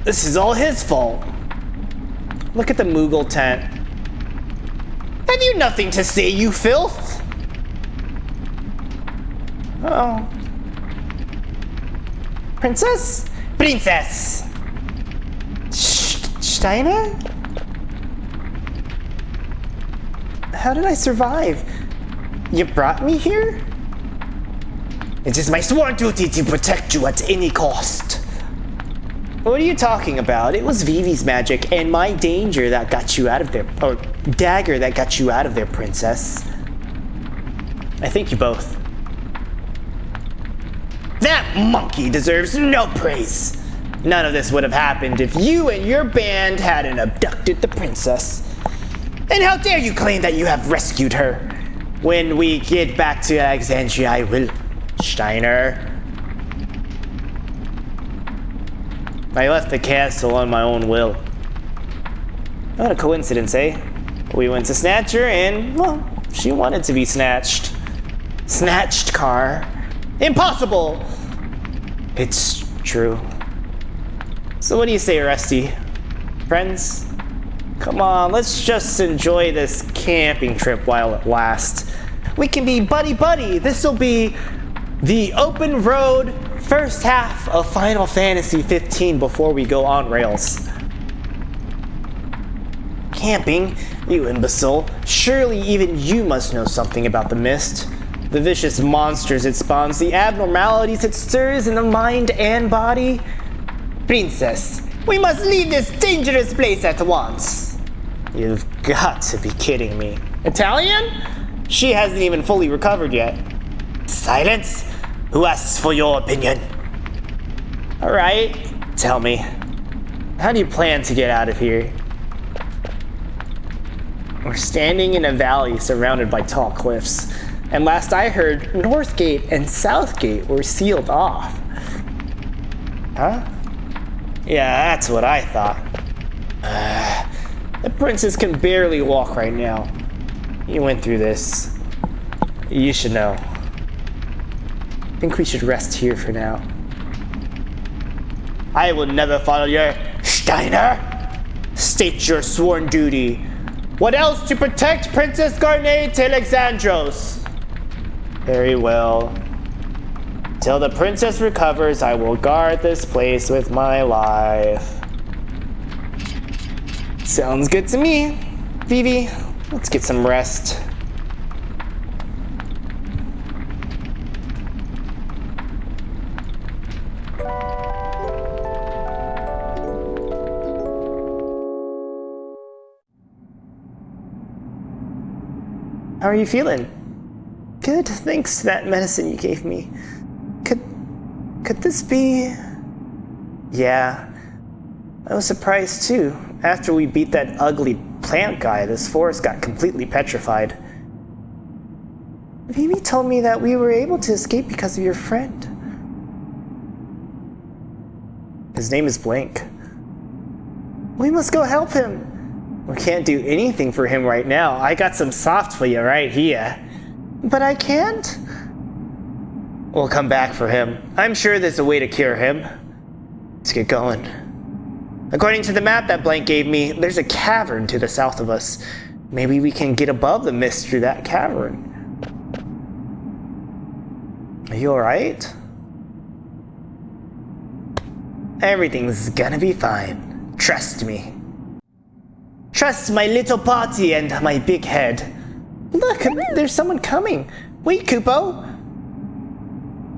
Speaker 1: This is all his fault. Look at the Moogle tent. Have you nothing to say, you filth? Oh. Princess? Princess! Steiner? How did I survive? You brought me here? It is my sworn duty to protect you at any cost. What are you talking about? It was Vivi's magic and my danger that got you out of there. Or dagger that got you out of there, princess. I think you both. That monkey deserves no praise. None of this would have happened if you and your band hadn't abducted the princess. And how dare you claim that you have rescued her? When we get back to Alexandria, I will. Steiner. I left the castle on my own will. What a coincidence, eh? We went to snatch her and, well, she wanted to be snatched. Snatched car. Impossible! It's true. So what do you say, Rusty? Friends? Come on, let's just enjoy this camping trip while it lasts. We can be buddy-buddy. This'll be the open road first half of Final Fantasy 15 before we go on rails. Camping? You imbecile. Surely even you must know something about the mist. The vicious monsters it spawns, the abnormalities it stirs in the mind and body. Princess, we must leave this dangerous place at once. You've got to be kidding me. Italian? She hasn't even fully recovered yet. Silence? Who asks for your opinion? Alright, tell me. How do you plan to get out of here? We're standing in a valley surrounded by tall cliffs. And last I heard, North Gate and South Gate were sealed off. Huh? Yeah, that's what I thought. The princess can barely walk right now. You went through this. You should know. I think we should rest here for now. I will never follow your Steiner. State your sworn duty. What else to protect Princess Garnet to Alexandros? Very well. Till the princess recovers, I will guard this place with my life. Sounds good to me. Vivi, let's get some rest. How are you feeling? Good, thanks to that medicine you gave me. Could this be... Yeah, I was surprised too. After we beat that ugly plant guy, this forest got completely petrified. Vivi told me that we were able to escape because of your friend. His name is Blank. We must go help him. We can't do anything for him right now. I got some soft for you right here. But I can't? We'll come back for him. I'm sure there's a way to cure him. Let's get going. According to the map that Blank gave me, there's a cavern to the south of us. Maybe we can get above the mist through that cavern. Are you alright? Everything's gonna be fine. Trust me. Trust my little party and my big head. Look, there's someone coming. Wait, Kupo.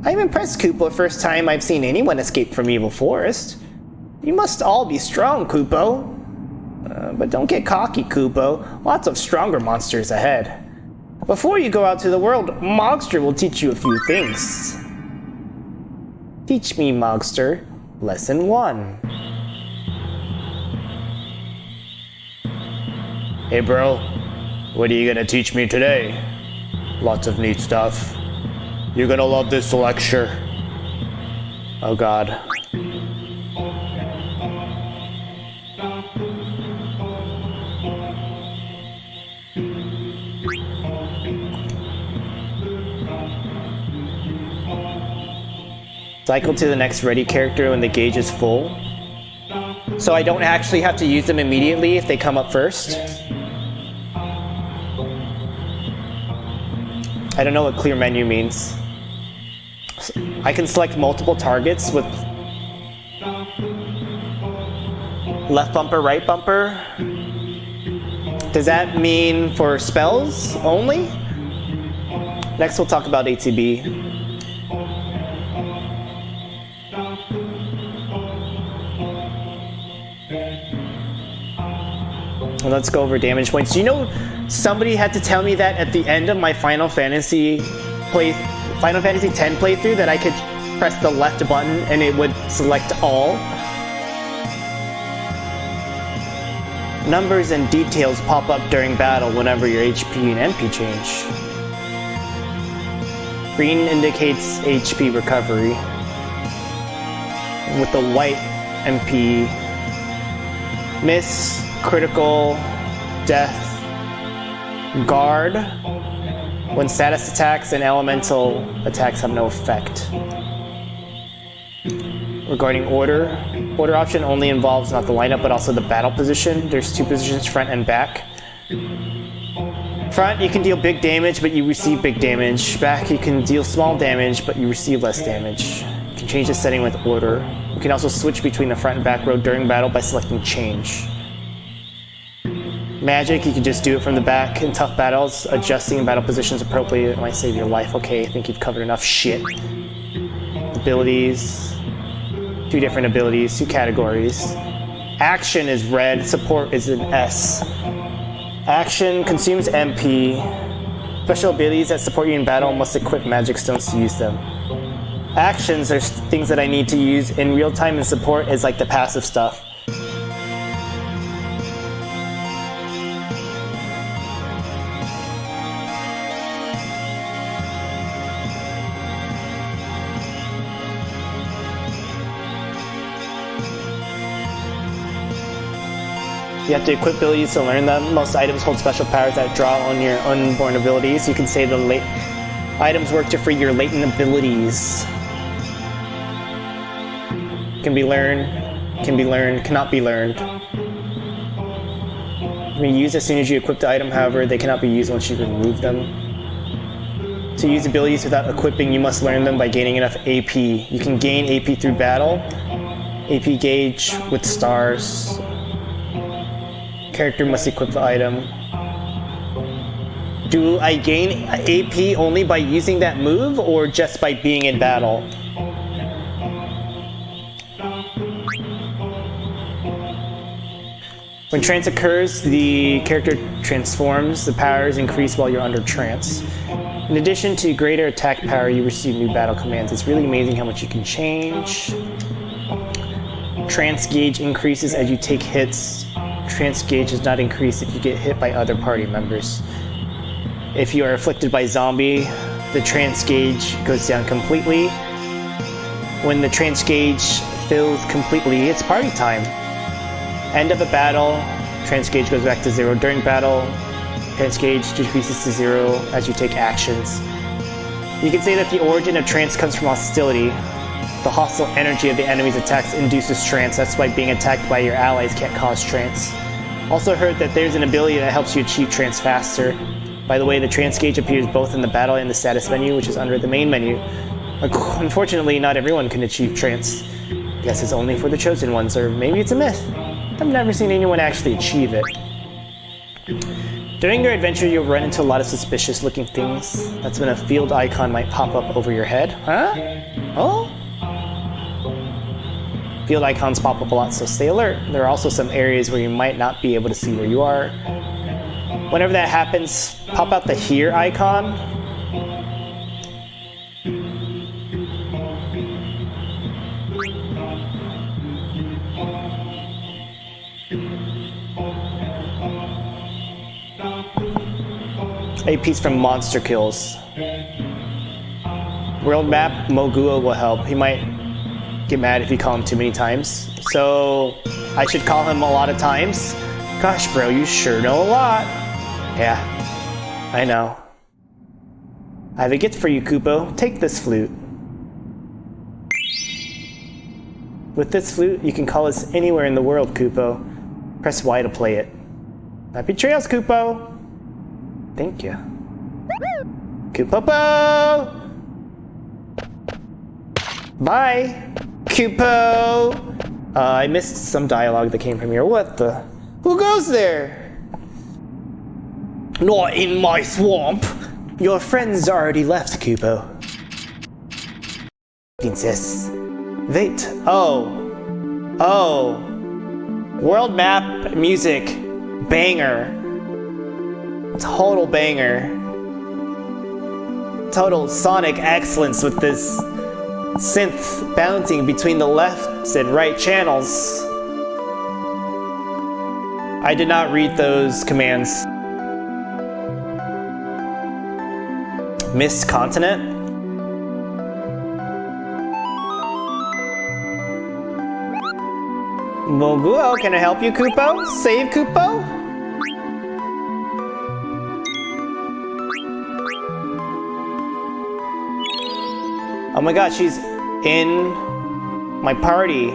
Speaker 1: I'm impressed, Kupo. First time I've seen anyone escape from Evil Forest. You must all be strong, Kupo. But don't get cocky, Kupo. Lots of stronger monsters ahead. Before you go out to the world, Mogster will teach you a few things. Teach me, Mogster. Lesson 1. Hey, bro. What are you gonna teach me today? Lots of neat stuff. You're gonna love this lecture. Oh, God. Cycle to the next ready character when the gauge is full. So I don't actually have to use them immediately if they come up first. I don't know what clear menu means. I can select multiple targets with left bumper, right bumper. Does that mean for spells only? Next we'll talk about ATB. Let's go over damage points. You know, somebody had to tell me that at the end of my Final Fantasy X playthrough that I could press the left button and it would select all. Numbers and details pop up during battle whenever your HP and MP change. Green indicates HP recovery, with the white MP miss, critical, death, guard, when status attacks and elemental attacks have no effect. Regarding order option only involves not the lineup but also the battle position. There's two positions, front and back. Front, you can deal big damage but you receive big damage. Back, you can deal small damage but you receive less damage. You can change the setting with order. You can also switch between the front and back row during battle by selecting change. Magic, you can just do it from the back in tough battles. Adjusting battle positions appropriately might save your life. Okay, I think you've covered enough shit. Abilities. Two different abilities, two categories. Action is red, support is an S. Action consumes MP. Special abilities that support you in battle must equip magic stones to use them. Actions are things that I need to use in real time, and support is like the passive stuff. You have to equip abilities to learn them. Most items hold special powers that draw on your unborn abilities. You can say the items work to free your latent abilities. Can be learned, cannot be learned. Can be used as soon as you equip the item, however, they cannot be used once you remove them. To use abilities without equipping, you must learn them by gaining enough AP. You can gain AP through battle. AP gauge with stars. Character must equip the item. Do I gain AP only by using that move or just by being in battle? When trance occurs, the character transforms. The powers increase while you're under trance. In addition to greater attack power, you receive new battle commands. It's really amazing how much you can change. Trance gauge increases as you take hits. Trance gauge does not increase if you get hit by other party members. If you are afflicted by zombie, the trance gauge goes down completely. When the trance gauge fills completely, it's party time. End of a battle, trance gauge goes back to 0. During battle, trance gauge decreases to 0 as you take actions. You can say that the origin of trance comes from hostility. The hostile energy of the enemy's attacks induces trance. That's why being attacked by your allies can't cause trance. Also heard that there's an ability that helps you achieve trance faster. By the way, the trance gauge appears both in the battle and the status menu, which is under the main menu. Unfortunately, not everyone can achieve trance. Guess it's only for the chosen ones, or maybe it's a myth. I've never seen anyone actually achieve it. During your adventure, you'll run into a lot of suspicious looking things. That's when a field icon might pop up over your head. Huh? Oh? Field icons pop up a lot, so stay alert. There are also some areas where you might not be able to see where you are. Whenever that happens, pop out the here icon. APs from monster kills. World map, Moguri will help. He might get mad if you call him too many times. So I should call him a lot of times. Gosh, bro, you sure know a lot. Yeah, I know. I have a gift for you, Kupo. Take this flute. With this flute, you can call us anywhere in the world, Kupo. Press Y to play it. Happy trails, Kupo! Thank you. Kupopo! Bye! Kupo! I missed some dialogue that came from here. What the? Who goes there? Not in my swamp! Your friends already left, Kupo. Princess. Wait. Oh. Oh. World map music. Banger. Total banger. Total sonic excellence with this synth bouncing between the left and right channels. I did not read those commands. Mist continent? Moguri, can I help you, Kupo? Save Kupo? Oh my god, she's in my party.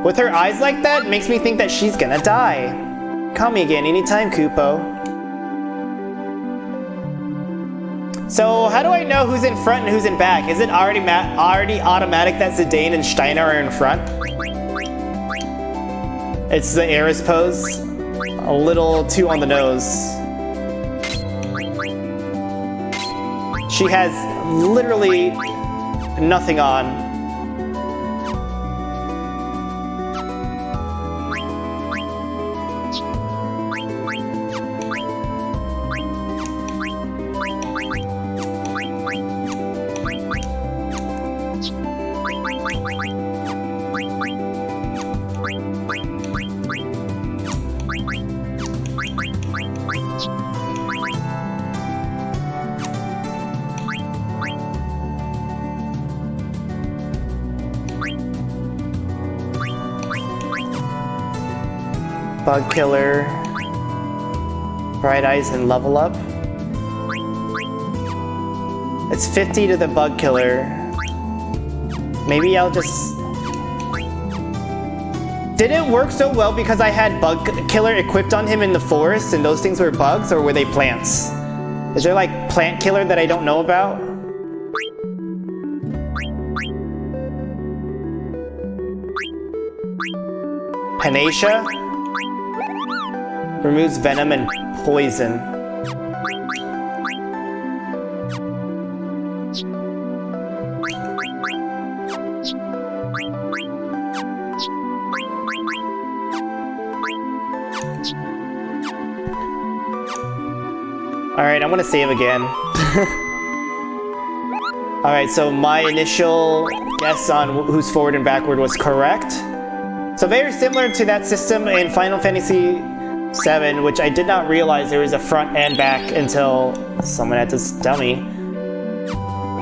Speaker 1: With her eyes like that, makes me think that she's gonna die. Call me again anytime, Kupo. So, how do I know who's in front and who's in back? Is it already automatic that Zidane and Steiner are in front? It's the Eris pose. A little too on the nose. She has literally nothing on. Bug killer, bright eyes, and level up. It's 50 to the bug killer. Maybe I'll just... Did it work so well because I had bug killer equipped on him in the forest and those things were bugs, or were they plants? Is there like plant killer that I don't know about? Panacea? Removes venom and poison. Alright, I'm gonna save again. Alright, so my initial guess on who's forward and backward was correct. So very similar to that system in Final Fantasy 7, which I did not realize there was a front and back until someone had to tell me.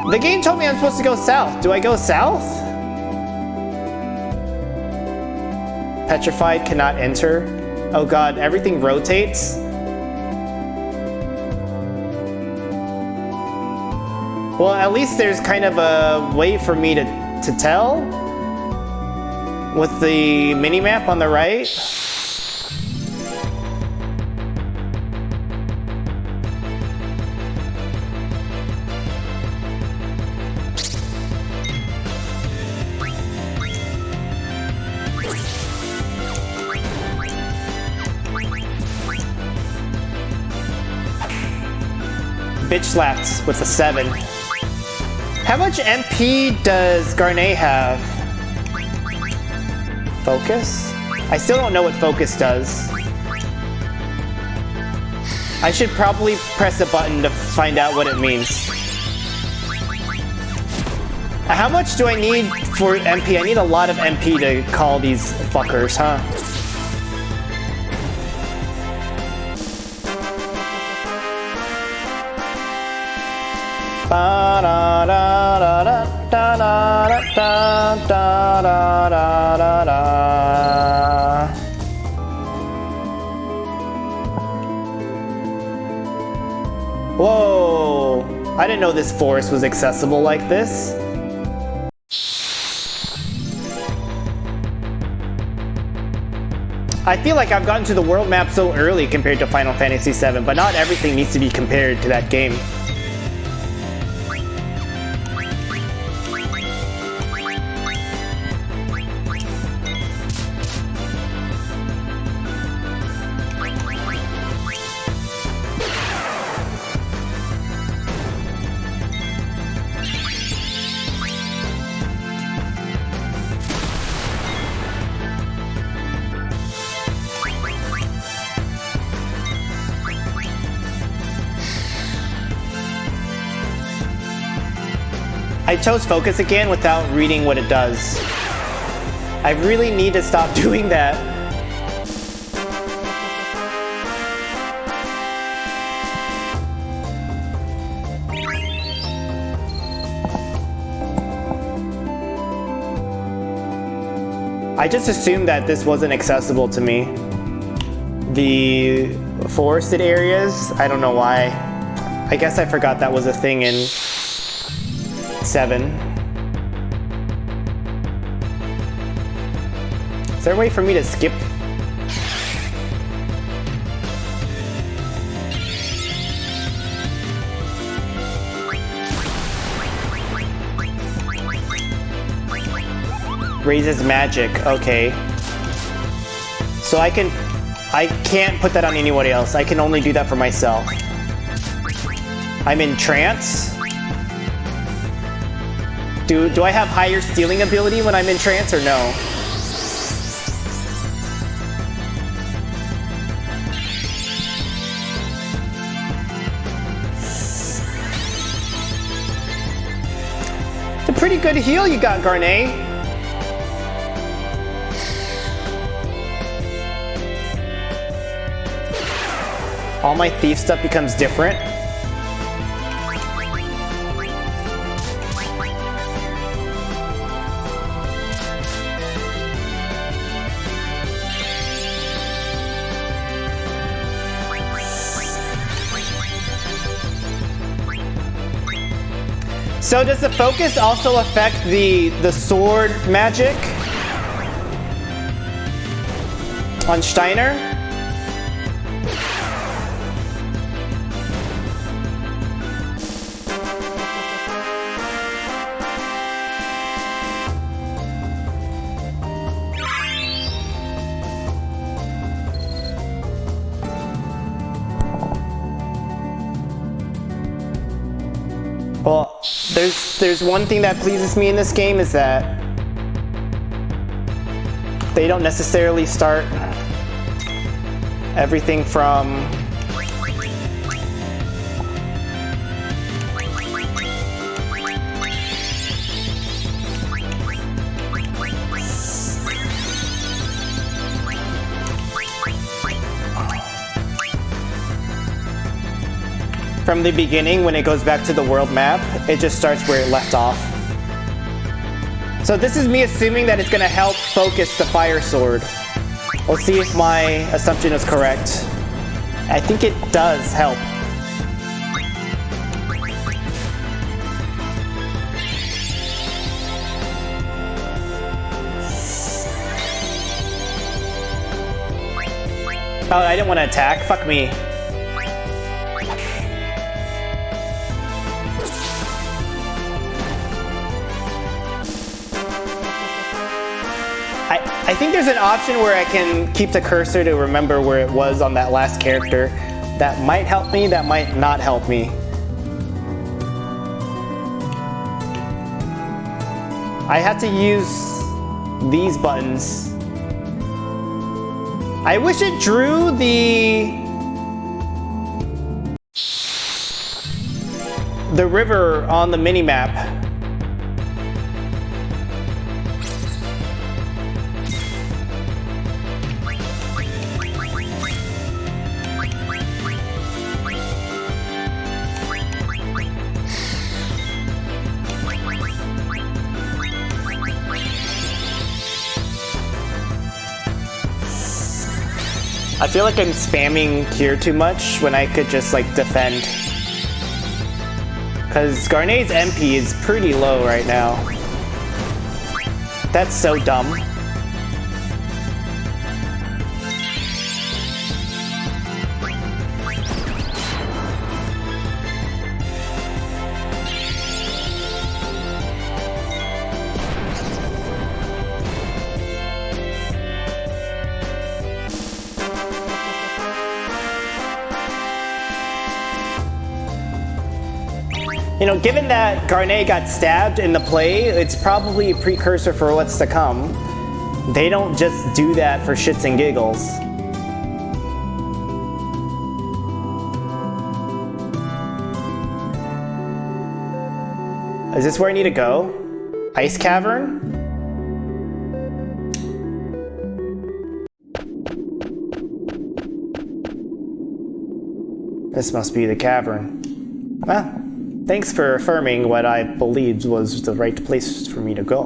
Speaker 1: The game told me I'm supposed to go south. Do I go south? Petrified, cannot enter. Oh god, everything rotates. Well, at least there's kind of a way for me to tell. With the mini-map on the right. Bitch slapped with a 7. How much MP does Garnet have? Focus? I still don't know what focus does. I should probably press a button to find out what it means. How much do I need for MP? I need a lot of MP to call these fuckers, huh? Whoa! I didn't know this forest was accessible like this. I feel like I've gotten to the world map so early compared to Final Fantasy VII, but not everything needs to be compared to that game. I chose focus again without reading what it does. I really need to stop doing that. I just assumed that this wasn't accessible to me. The forested areas, I don't know why. I guess I forgot that was a thing in 7. Is there a way for me to skip? Raises magic, okay. So I can't put that on anybody else. I can only do that for myself. I'm in trance. Do I have higher stealing ability when I'm in trance or no? It's a pretty good heal you got, Garnet. All my thief stuff becomes different. So does the focus also affect the sword magic on Steiner? Well, there's one thing that pleases me in this game is that they don't necessarily start everything from the beginning. When it goes back to the world map, it just starts where it left off. So this is me assuming that it's gonna help focus the fire sword. We'll see if my assumption is correct. I think it does help. Oh, I didn't want to attack? Fuck me. I think there's an option where I can keep the cursor to remember where it was on that last character. That might help me, that might not help me. I had to use these buttons. I wish it drew the river on the mini-map. I feel like I'm spamming cure too much when I could just like defend. Cause Garnet's MP is pretty low right now. That's so dumb. You know, given that Garnet got stabbed in the play, it's probably a precursor for what's to come. They don't just do that for shits and giggles. Is this where I need to go? Ice Cavern? This must be the cavern. Well, thanks for affirming what I believed was the right place for me to go.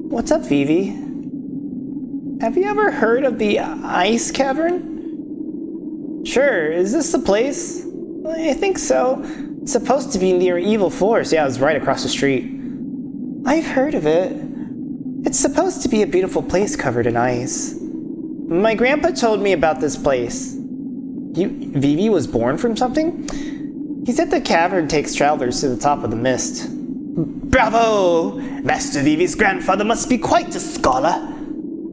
Speaker 1: What's up, Vivi? Have you ever heard of the Ice Cavern? Sure, is this the place? I think so. It's supposed to be near Evil Forest. Yeah, it was right across the street. I've heard of it. It's supposed to be a beautiful place covered in ice. My grandpa told me about this place. Vivi was born from something? He said the cavern takes travelers to the top of the mist. Bravo! Master Vivi's grandfather must be quite a scholar.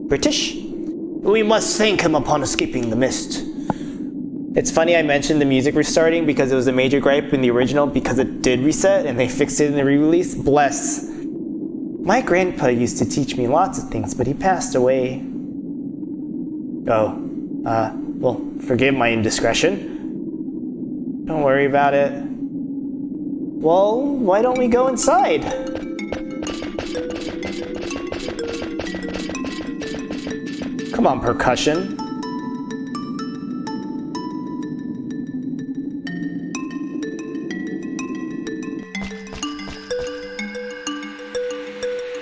Speaker 1: British? We must thank him upon escaping the mist. It's funny I mentioned the music restarting because it was a major gripe in the original because it did reset and they fixed it in the re-release. Bless. My grandpa used to teach me lots of things, but he passed away. Oh, well, forgive my indiscretion. Don't worry about it. Well, why don't we go inside? Come on, percussion.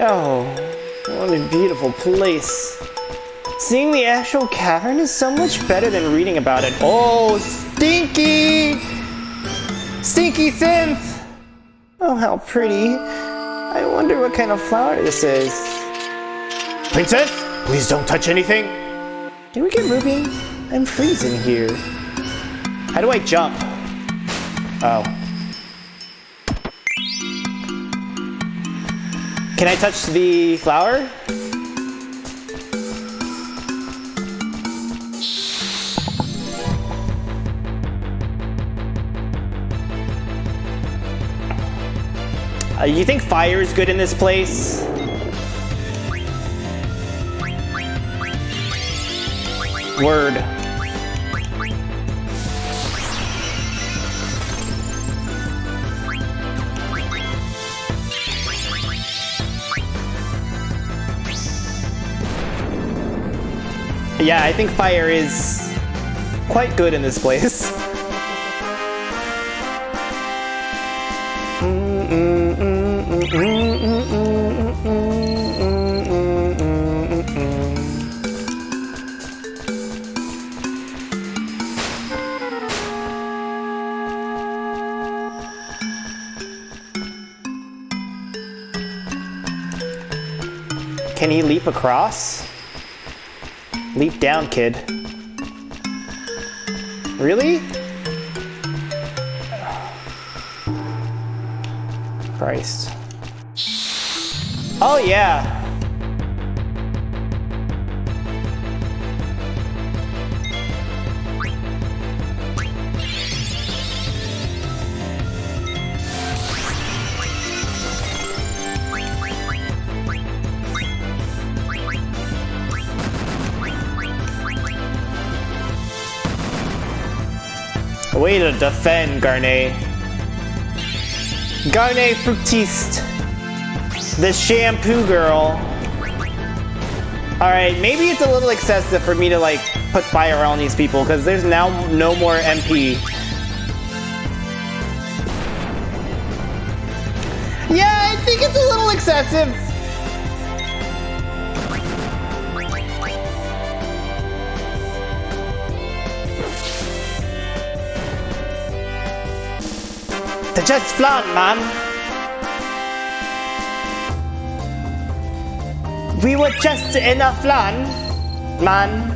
Speaker 1: Oh, what a beautiful place. Seeing the actual cavern is so much better than reading about it. Oh, Stinky! Stinky Synth! Oh, how pretty. I wonder what kind of flower this is. Princess, please don't touch anything. Can we get moving? I'm freezing here. How do I jump? Oh. Can I touch the flower? You think fire is good in this place? Word. Yeah, I think fire is quite good in this place. Can he leap across? Leap down, kid. Really? Christ. Oh, yeah. Way to defend, Garnet. Garnet Fructiste. The shampoo girl. Alright, maybe it's a little excessive for me to, like, put fire on these people, because there's now no more MP. Yeah, I think it's a little excessive. The jet's flan, man. We were just in a flan, man.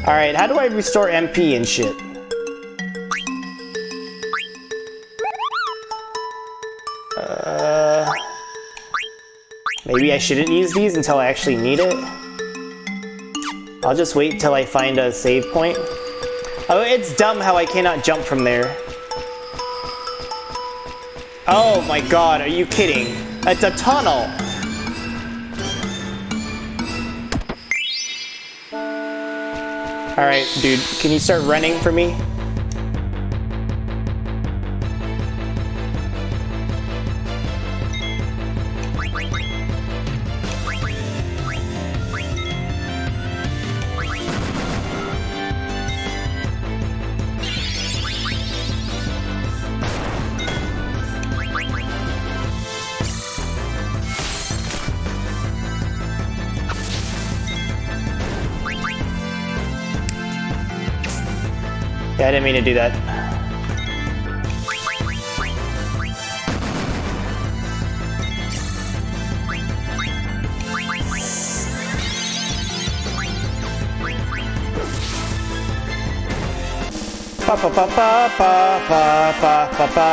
Speaker 1: Alright, how do I restore MP and shit? Maybe I shouldn't use these until I actually need it. I'll just wait till I find a save point. Oh, it's dumb how I cannot jump from there. Oh my god, are you kidding? It's a tunnel! Alright, dude, can you start running for me? Yeah, I didn't mean to do that. Pa pa pa pa pa pa pa pa pa.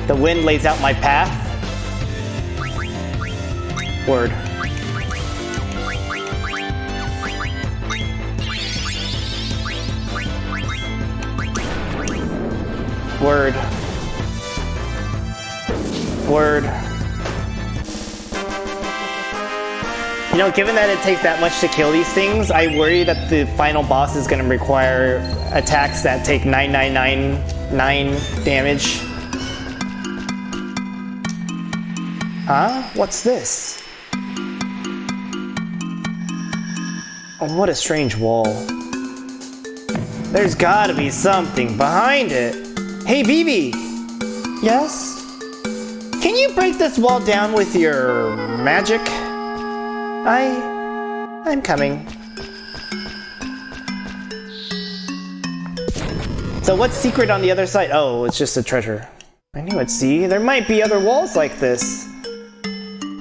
Speaker 1: The wind lays out my path. Word. Word. Word. You know, given that it takes that much to kill these things, I worry that the final boss is going to require attacks that take 9999 damage. Huh? What's this? Oh, what a strange wall. There's gotta be something behind it. Hey, Vivi! Yes? Can you break this wall down with your magic? I'm coming. So what's secret on the other side? Oh, it's just a treasure. I knew I'd see. There might be other walls like this.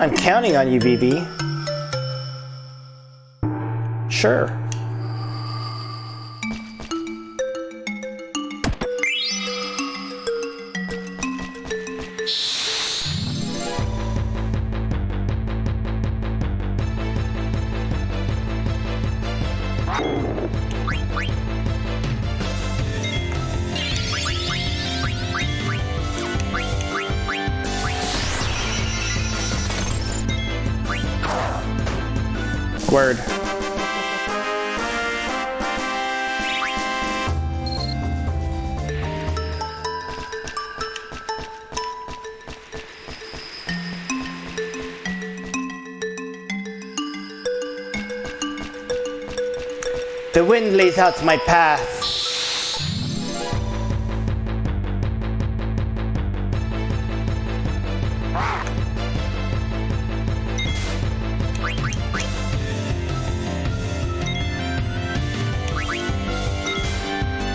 Speaker 1: I'm counting on you, Vivi. Sure. Word. The wind lays out my path.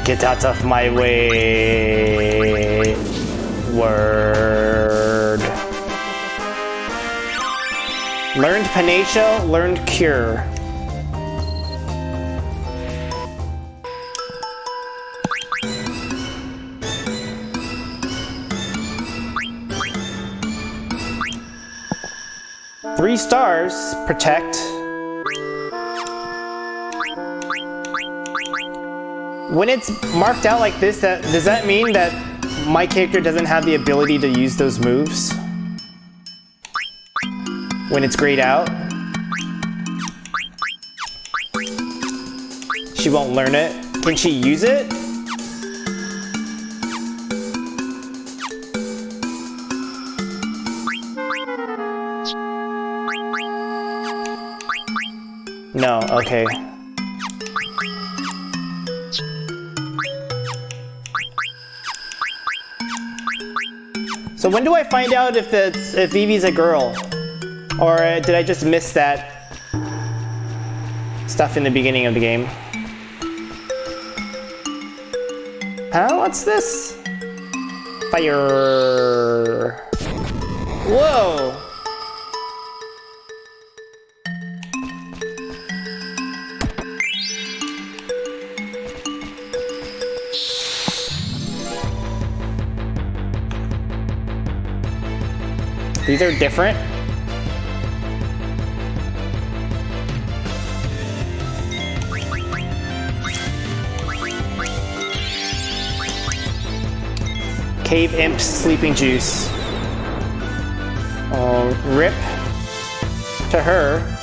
Speaker 1: Get out of my way. Word. Learned Panacea, learned Cure. Three stars, protect. When it's marked out like this, does that mean that my character doesn't have the ability to use those moves? When it's grayed out? She won't learn it? Can she use it? No, okay. So when do I find out if Vivi's a girl? Or did I just miss that stuff in the beginning of the game? Huh? What's this? Fire! Whoa! These are different. Cave Imp Sleeping Juice. Oh, rip to her.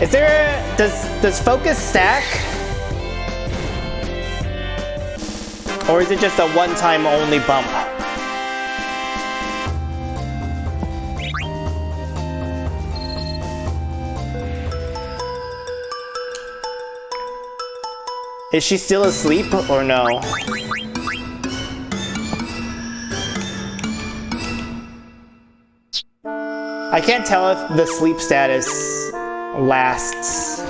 Speaker 1: Is there a, does focus stack? Or is it just a one-time only bump? Is she still asleep or no? I can't tell if the sleep status lasts.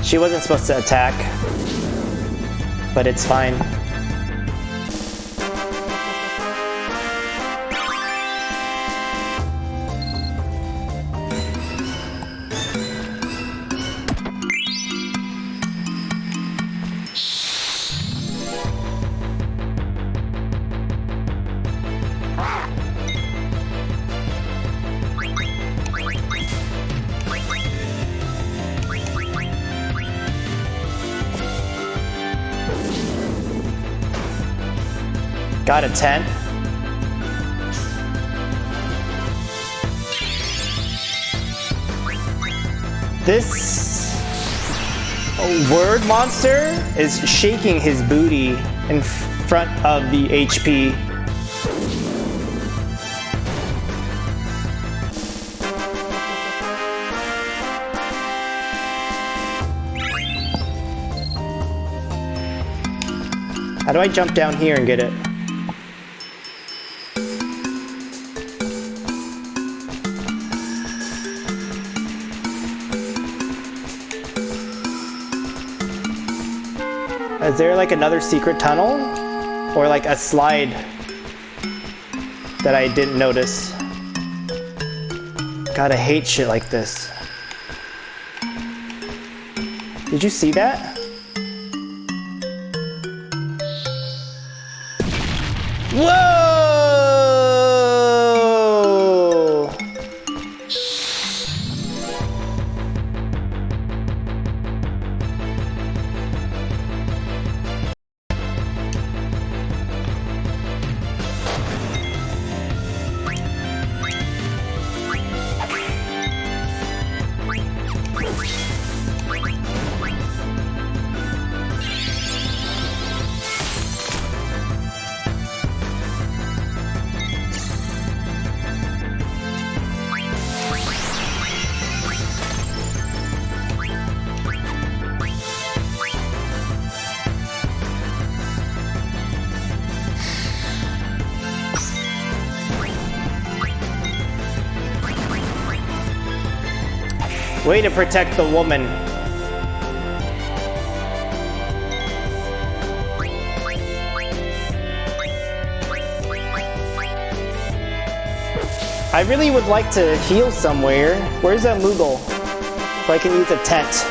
Speaker 1: She wasn't supposed to attack, but it's fine. Got a 10. This word monster is shaking his booty in front of the HP. How do I jump down here and get it? Is there like another secret tunnel? Or like a slide that I didn't notice? God, I hate shit like this. Did you see that? Whoa! Way to protect the woman. I really would like to heal somewhere. Where's that Moogle? So I can use a tent.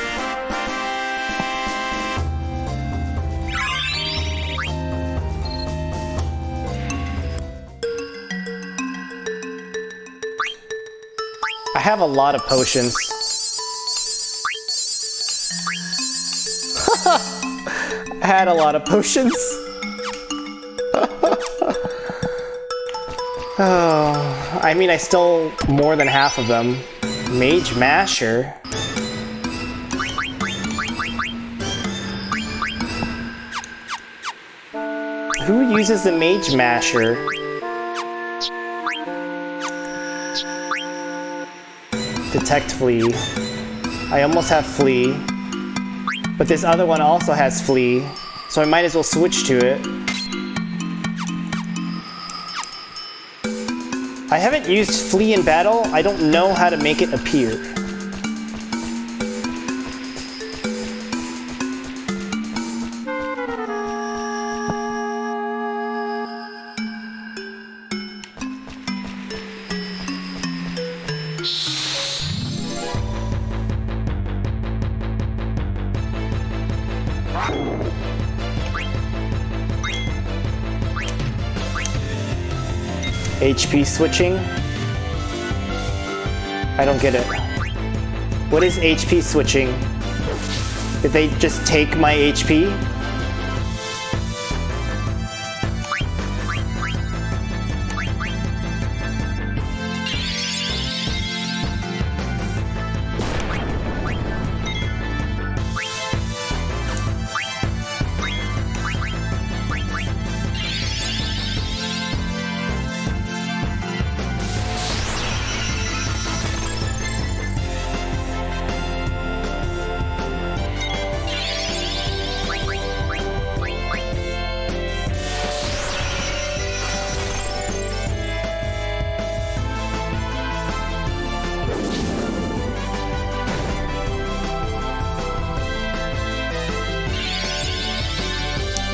Speaker 1: I have a lot of potions. I had a lot of potions. Oh, I mean, I stole more than half of them. Mage Masher. who uses the Mage Masher? Detect Flea. I almost have Flea. But this other one also has Flea. So I might as well switch to it. I haven't used Flea in battle. I don't know how to make it appear. HP switching? I don't get it. What is HP switching? Did they just take my HP?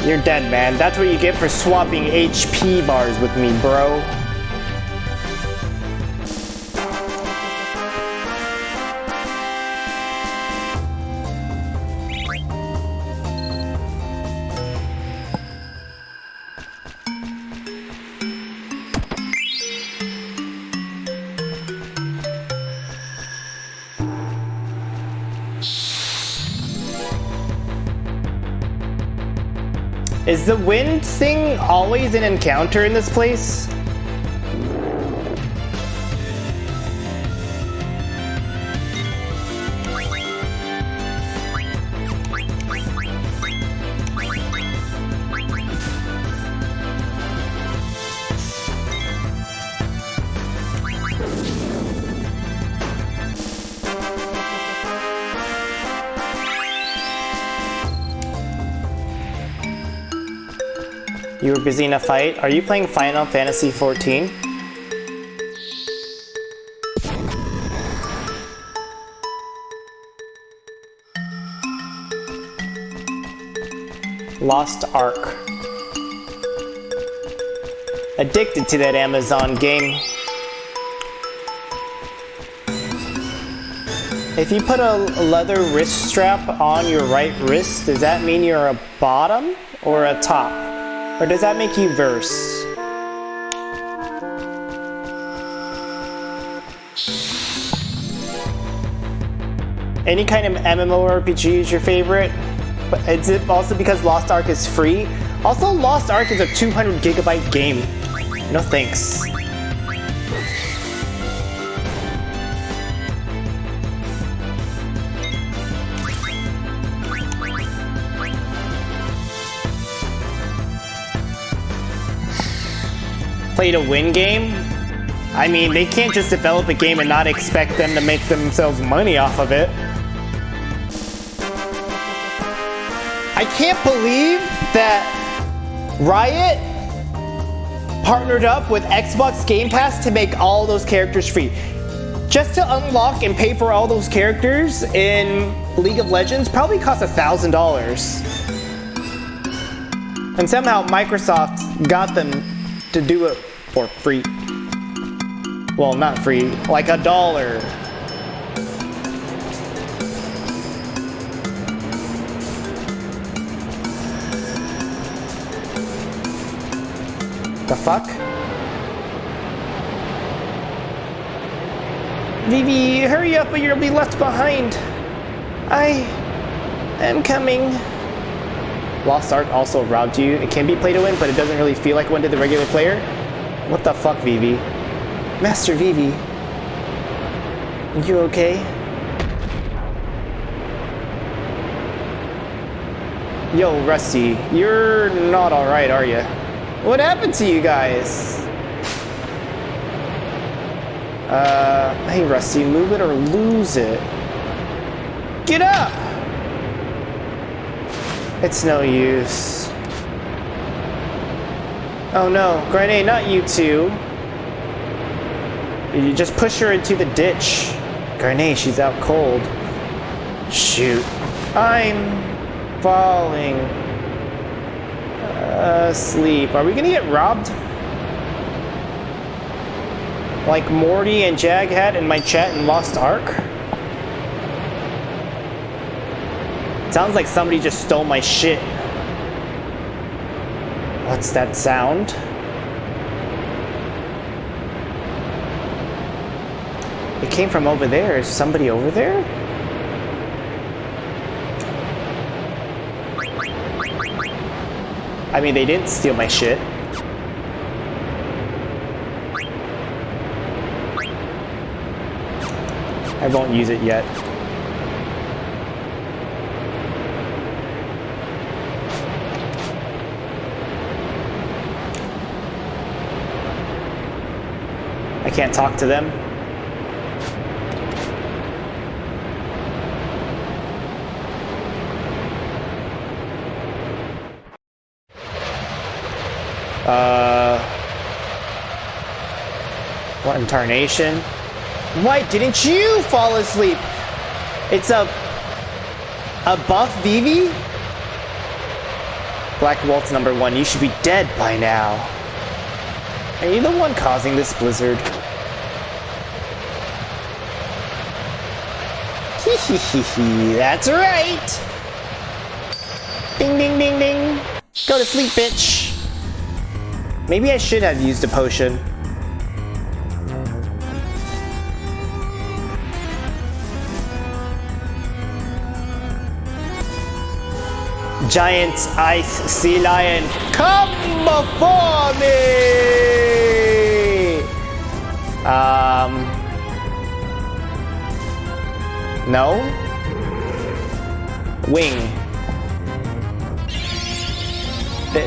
Speaker 1: You're dead, man. That's what you get for swapping HP bars with me, bro. Is the wind thing always an encounter in this place? You were busy in a fight? Are you playing Final Fantasy XIV? Lost Ark. Addicted to that Amazon game. If you put a leather wrist strap on your right wrist, does that mean you're a bottom or a top? Or does that make you verse? Any kind of MMORPG is your favorite? But is it also because Lost Ark is free? Also, Lost Ark is a 200 gigabyte game. No thanks. Play to win game? I mean, they can't just develop a game and not expect them to make themselves money off of it. I can't believe that Riot partnered up with Xbox Game Pass to make all those characters free. Just to unlock and pay for all those characters in League of Legends probably cost $1,000. And somehow Microsoft got them to do it for free. Well, not free, like $1. The fuck? Vivi, hurry up or you'll be left behind. I am coming. Lost Ark also robbed you. It can be play to win, but it doesn't really feel like one to the regular player. What the fuck, Vivi? Master Vivi. You okay? Yo, Rusty, you're not alright, are you? What happened to you guys? Hey Rusty, move it or lose it. Get up! It's no use. Oh no, Grenade, not you two. You just push her into the ditch. Grenade, she's out cold. Shoot. I'm falling asleep. Are we gonna get robbed? Like Morty and Jaghead in my chat in Lost Ark? Sounds like somebody just stole my shit. What's that sound? It came from over there. Is somebody over there? I mean, they didn't steal my shit. I won't use it yet. I can't talk to them. What in tarnation? Why didn't you fall asleep? It's a buff Vivi? Black Waltz #1, you should be dead by now. Are you the one causing this blizzard? Hee, that's right! Ding ding ding ding! Go to sleep, bitch! Maybe I should have used a potion. Giant ice sea lion, come before me! No? Wing.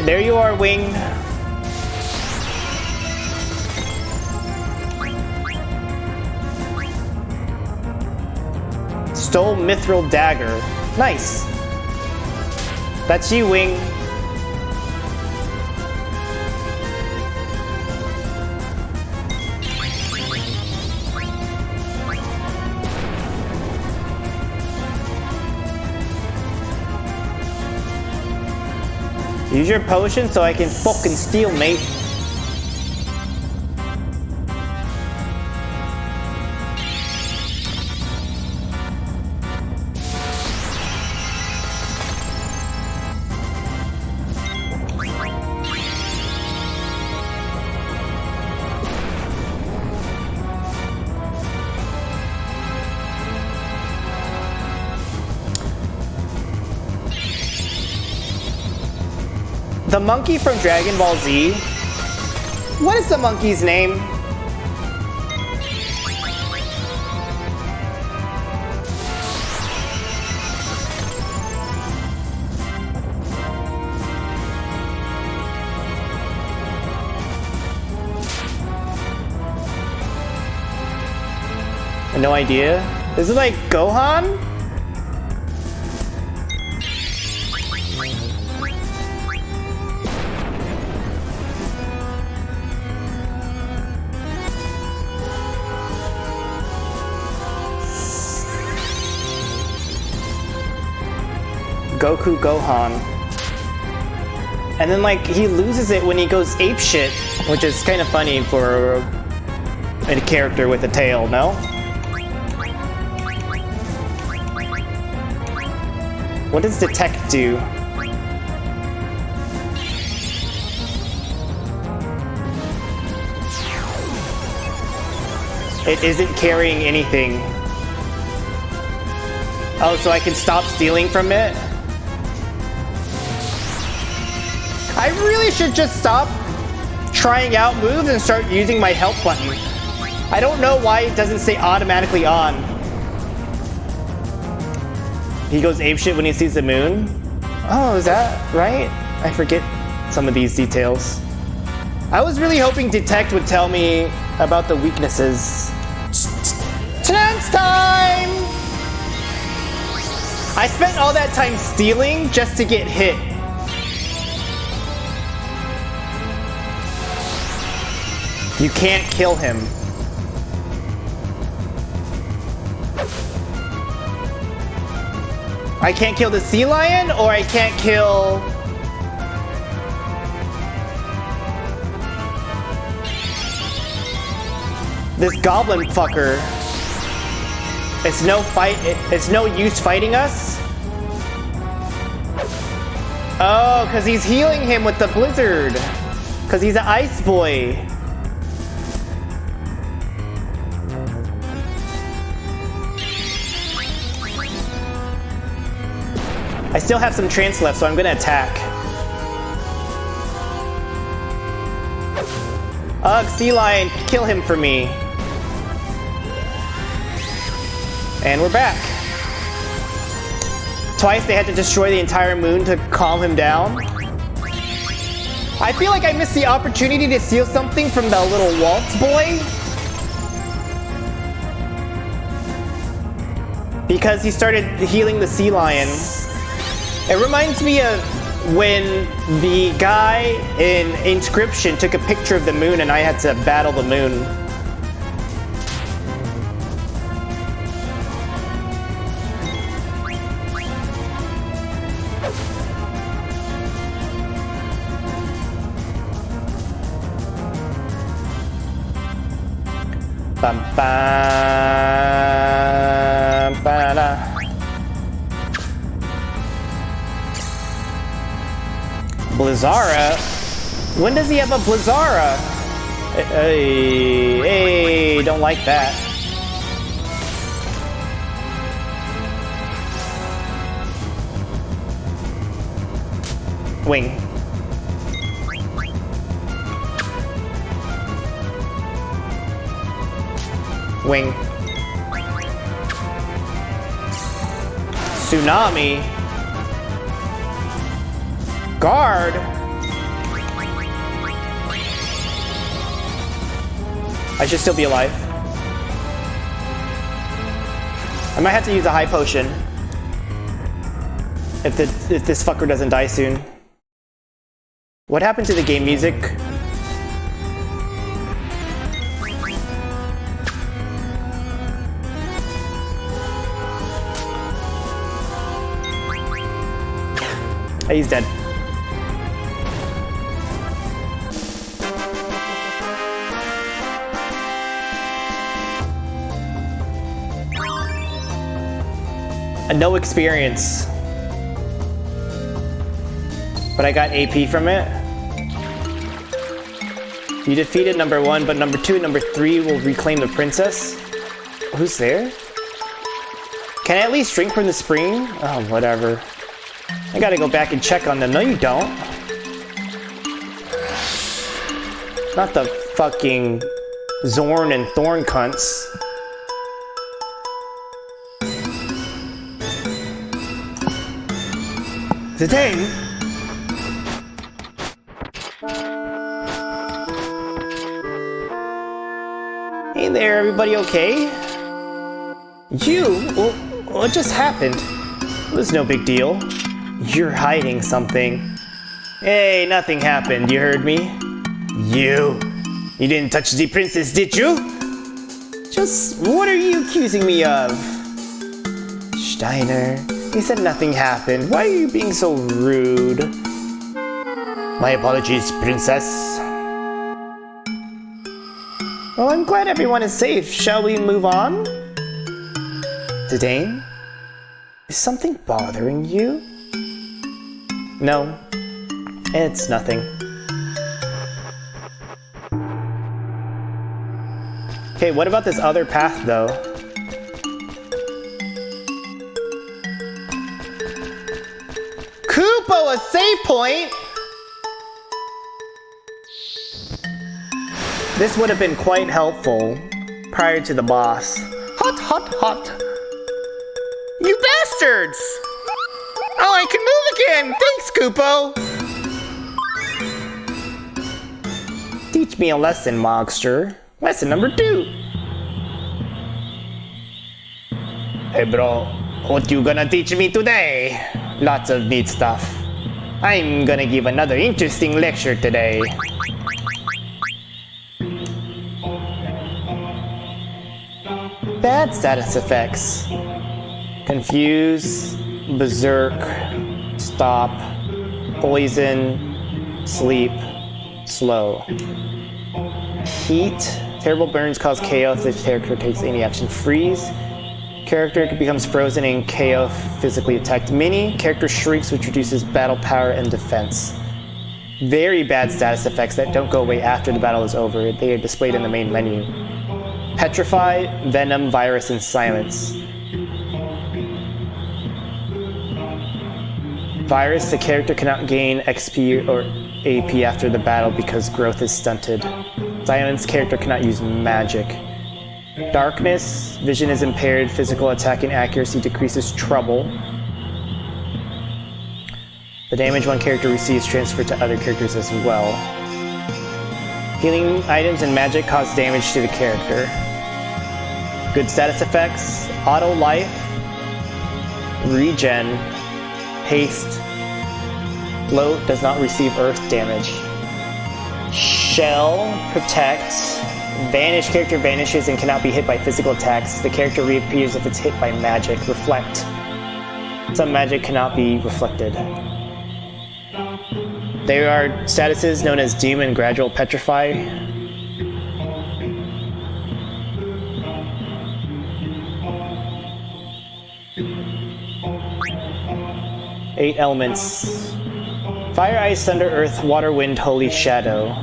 Speaker 1: There you are, Wing. Stole Mithril Dagger. Nice. That's you, Wing. Use your potion so I can fucking steal, mate. The monkey from Dragon Ball Z? What is the monkey's name? No idea. Is it like Gohan? Goku Gohan. And then like he loses it when he goes apeshit, which is kind of funny for a character with a tail, no? What does Detect do? It isn't carrying anything. Oh, so I can stop stealing from it? I really should just stop trying out moves and start using my help button. I don't know why it doesn't say automatically on. He goes apeshit when he sees the moon? Oh, is that right? I forget some of these details. I was really hoping Detect would tell me about the weaknesses. Chance time! I spent all that time stealing just to get hit. You can't kill him. I can't kill the sea lion, or I can't kill... this goblin fucker. It's no use fighting us? Oh, because he's healing him with the blizzard. Because he's an ice boy. I still have some trance left, so I'm gonna attack. Ugh, sea lion, kill him for me. And we're back. Twice they had to destroy the entire moon to calm him down. I feel like I missed the opportunity to steal something from the little waltz boy. Because he started healing the sea lion. It reminds me of when the guy in Inscription took a picture of the moon and I had to battle the moon. Bum, bum, ba-da. Blizzara? When does he have a Blizzara? Hey, don't like that. Wing. Wing. Tsunami. Guard. I should still be alive. I might have to use a high potion if this fucker doesn't die soon. What happened to the game music? He's dead. A no experience. But I got AP from it. You defeated number 1, but number 2 and number 3 will reclaim the princess. Who's there? Can I at least drink from the spring? Oh, whatever. I gotta go back and check on them. No, you don't. Not the fucking Zorn and Thorn cunts. Zidane? Hey there, everybody okay? You? What just happened? It was no big deal. You're hiding something. Hey, nothing happened, you heard me? You didn't touch the princess, did you? Just, what are you accusing me of? Steiner, you said nothing happened. Why are you being so rude? My apologies, princess. Well, I'm glad everyone is safe. Shall we move on? Zidane? Is something bothering you? No, it's nothing. Okay, what about this other path, though? Kupo, a save point? This would have been quite helpful prior to the boss. Hot, hot, hot. You bastards! Oh, I can move again! Thanks, Kupo! teach me a lesson, Mogster. Lesson number 2. Hey bro, what you gonna teach me today? Lots of neat stuff. I'm gonna give another interesting lecture today. Bad status effects. Confuse, berserk, stop, poison, sleep, slow. Heat. Terrible burns cause KO if the character takes any action. Freeze. Character becomes frozen and KO physically attacked. Mini. Character shrieks, which reduces battle power and defense. Very bad status effects that don't go away after the battle is over. They are displayed in the main menu. Petrify, Venom, Virus, and Silence. Virus, the character cannot gain XP or AP after the battle because growth is stunted. Silence, character cannot use magic. Darkness, vision is impaired, physical attack and accuracy decreases trouble. The damage one character receives transferred to other characters as well. Healing items and magic cause damage to the character. Good status effects: auto life, regen, haste, float, does not receive earth damage. Shell, protect, vanish, character vanishes and cannot be hit by physical attacks. The character reappears if it's hit by magic. Reflect, some magic cannot be reflected. There are statuses known as Demon, Gradual, Petrify. Eight elements: fire, ice, thunder, earth, water, wind, holy, shadow.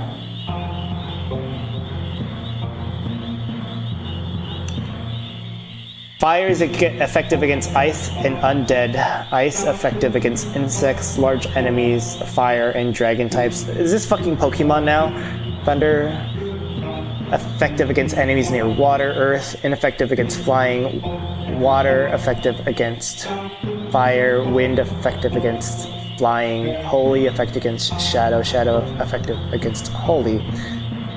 Speaker 1: Fire is effective against ice and undead. Ice effective against insects, large enemies, fire, and dragon types. Is this fucking Pokemon now? Thunder effective against enemies near water. Earth ineffective against flying. Water effective against fire. Wind effective against flying. Holy effective against shadow. Shadow effective against holy.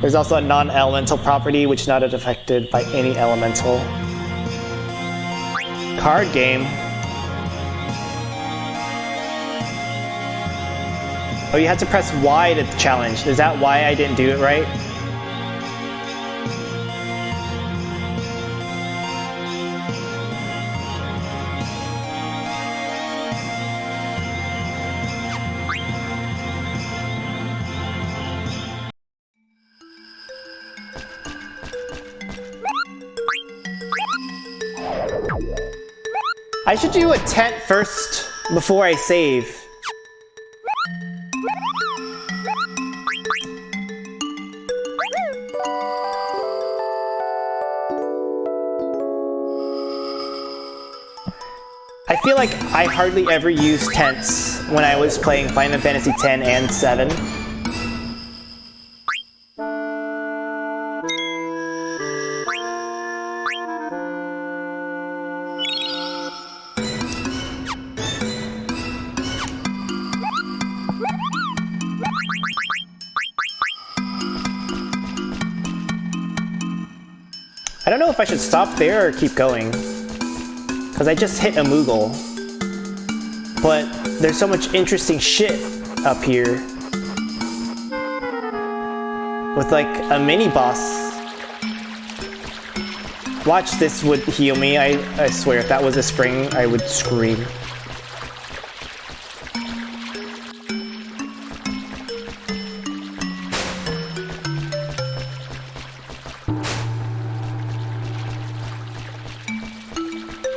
Speaker 1: There's also a non-elemental property which is not affected by any elemental. Card game. Oh, you had to press Y to challenge. Is that why I didn't do it right? I should do a tent first before I save. I feel like I hardly ever used tents when I was playing Final Fantasy X and 7. I don't know if I should stop there or keep going, because I just hit a Moogle. But there's so much interesting shit up here. With like a mini boss. Watch, this would heal me. I swear, if that was a spring, I would scream.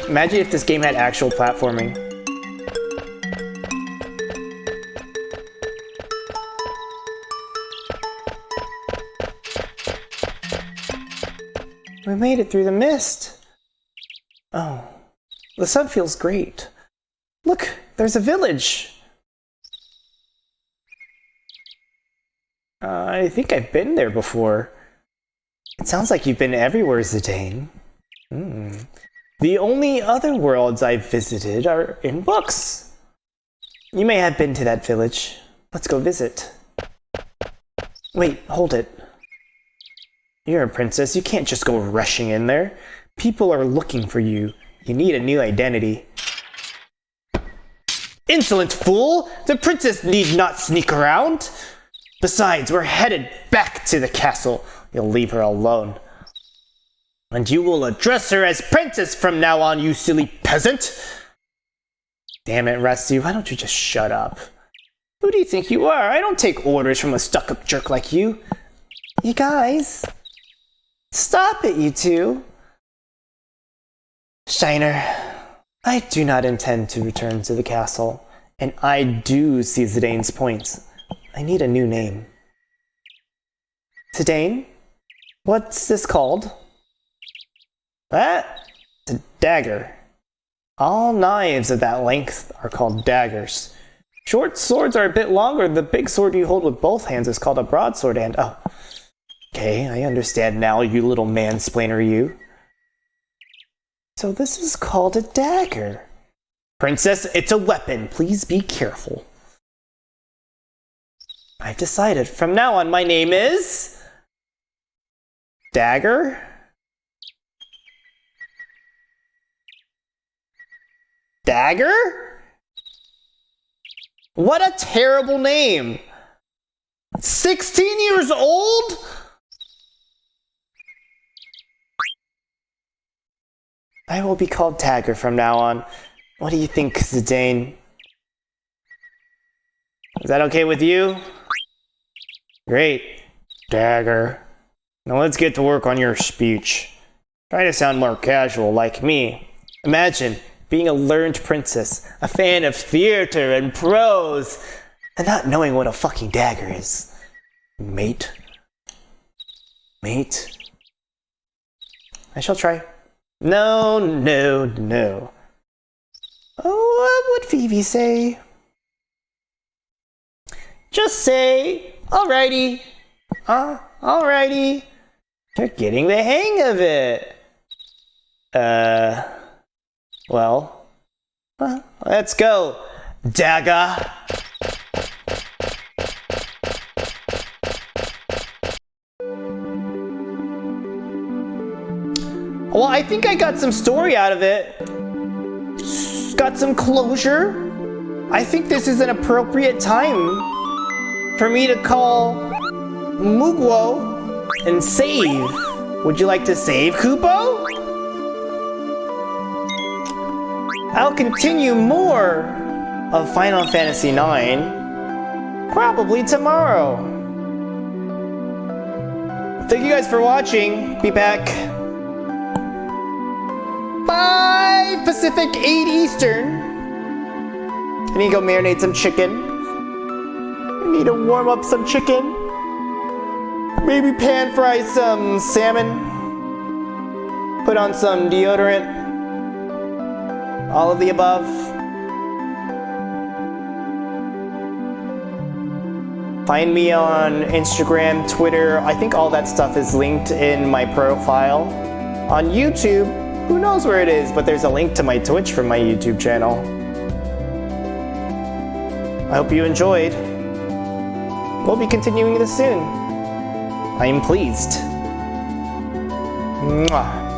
Speaker 1: Imagine if this game had actual platforming. We made it through the mist. Oh, the sun feels great. Look, there's a village. I think I've been there before. It sounds like you've been everywhere, Zidane. The only other worlds I've visited are in books. You may have been to that village. Let's go visit. Wait, hold it. You're a princess. You can't just go rushing in there. People are looking for you. You need a new identity. Insolent fool! The princess need not sneak around. Besides, we're headed back to the castle. You'll leave her alone. And you will address her as princess from now on, you silly peasant. Damn it, Rusty, why don't you just shut up? Who do you think you are? I don't take orders from a stuck-up jerk like you. You guys, stop it, you two. Steiner, I do not intend to return to the castle, and I do see Zidane's points. I need a new name. Zidane? What's this called? That? It's a dagger. All knives of that length are called daggers. Short swords are a bit longer. The big sword you hold with both hands is called a broadsword and... Oh, okay, I understand now, you little mansplainer, you. So this is called a dagger. Princess, it's a weapon. Please be careful. I've decided. From now on, my name is... Dagger? Dagger? What a terrible name! 16 years old? I will be called Dagger from now on. What do you think, Zidane? Is that okay with you? Great. Dagger. Now let's get to work on your speech. Try to sound more casual, like me. Imagine being a learned princess, a fan of theater and prose, and not knowing what a fucking dagger is. Mate. Mate. I shall try. No, no, no. Oh, what would Vivi say? Just say, alrighty. Alrighty. You're getting the hang of it. Well, let's go, Dagger. Well, I think I got some story out of it. Got some closure. I think this is an appropriate time for me to call Mugwo and save. Would you like to save, Kupo? I'll continue more of Final Fantasy IX probably tomorrow. Thank you guys for watching. Be back. 5 Pacific, 8 Eastern. I need to go marinate some chicken. I need to warm up some chicken. Maybe pan fry some salmon. Put on some deodorant. All of the above. Find me on Instagram, Twitter. I think all that stuff is linked in my profile. On YouTube, who knows where it is, but there's a link to my Twitch from my YouTube channel. I hope you enjoyed. We'll be continuing this soon. I am pleased. Mwah.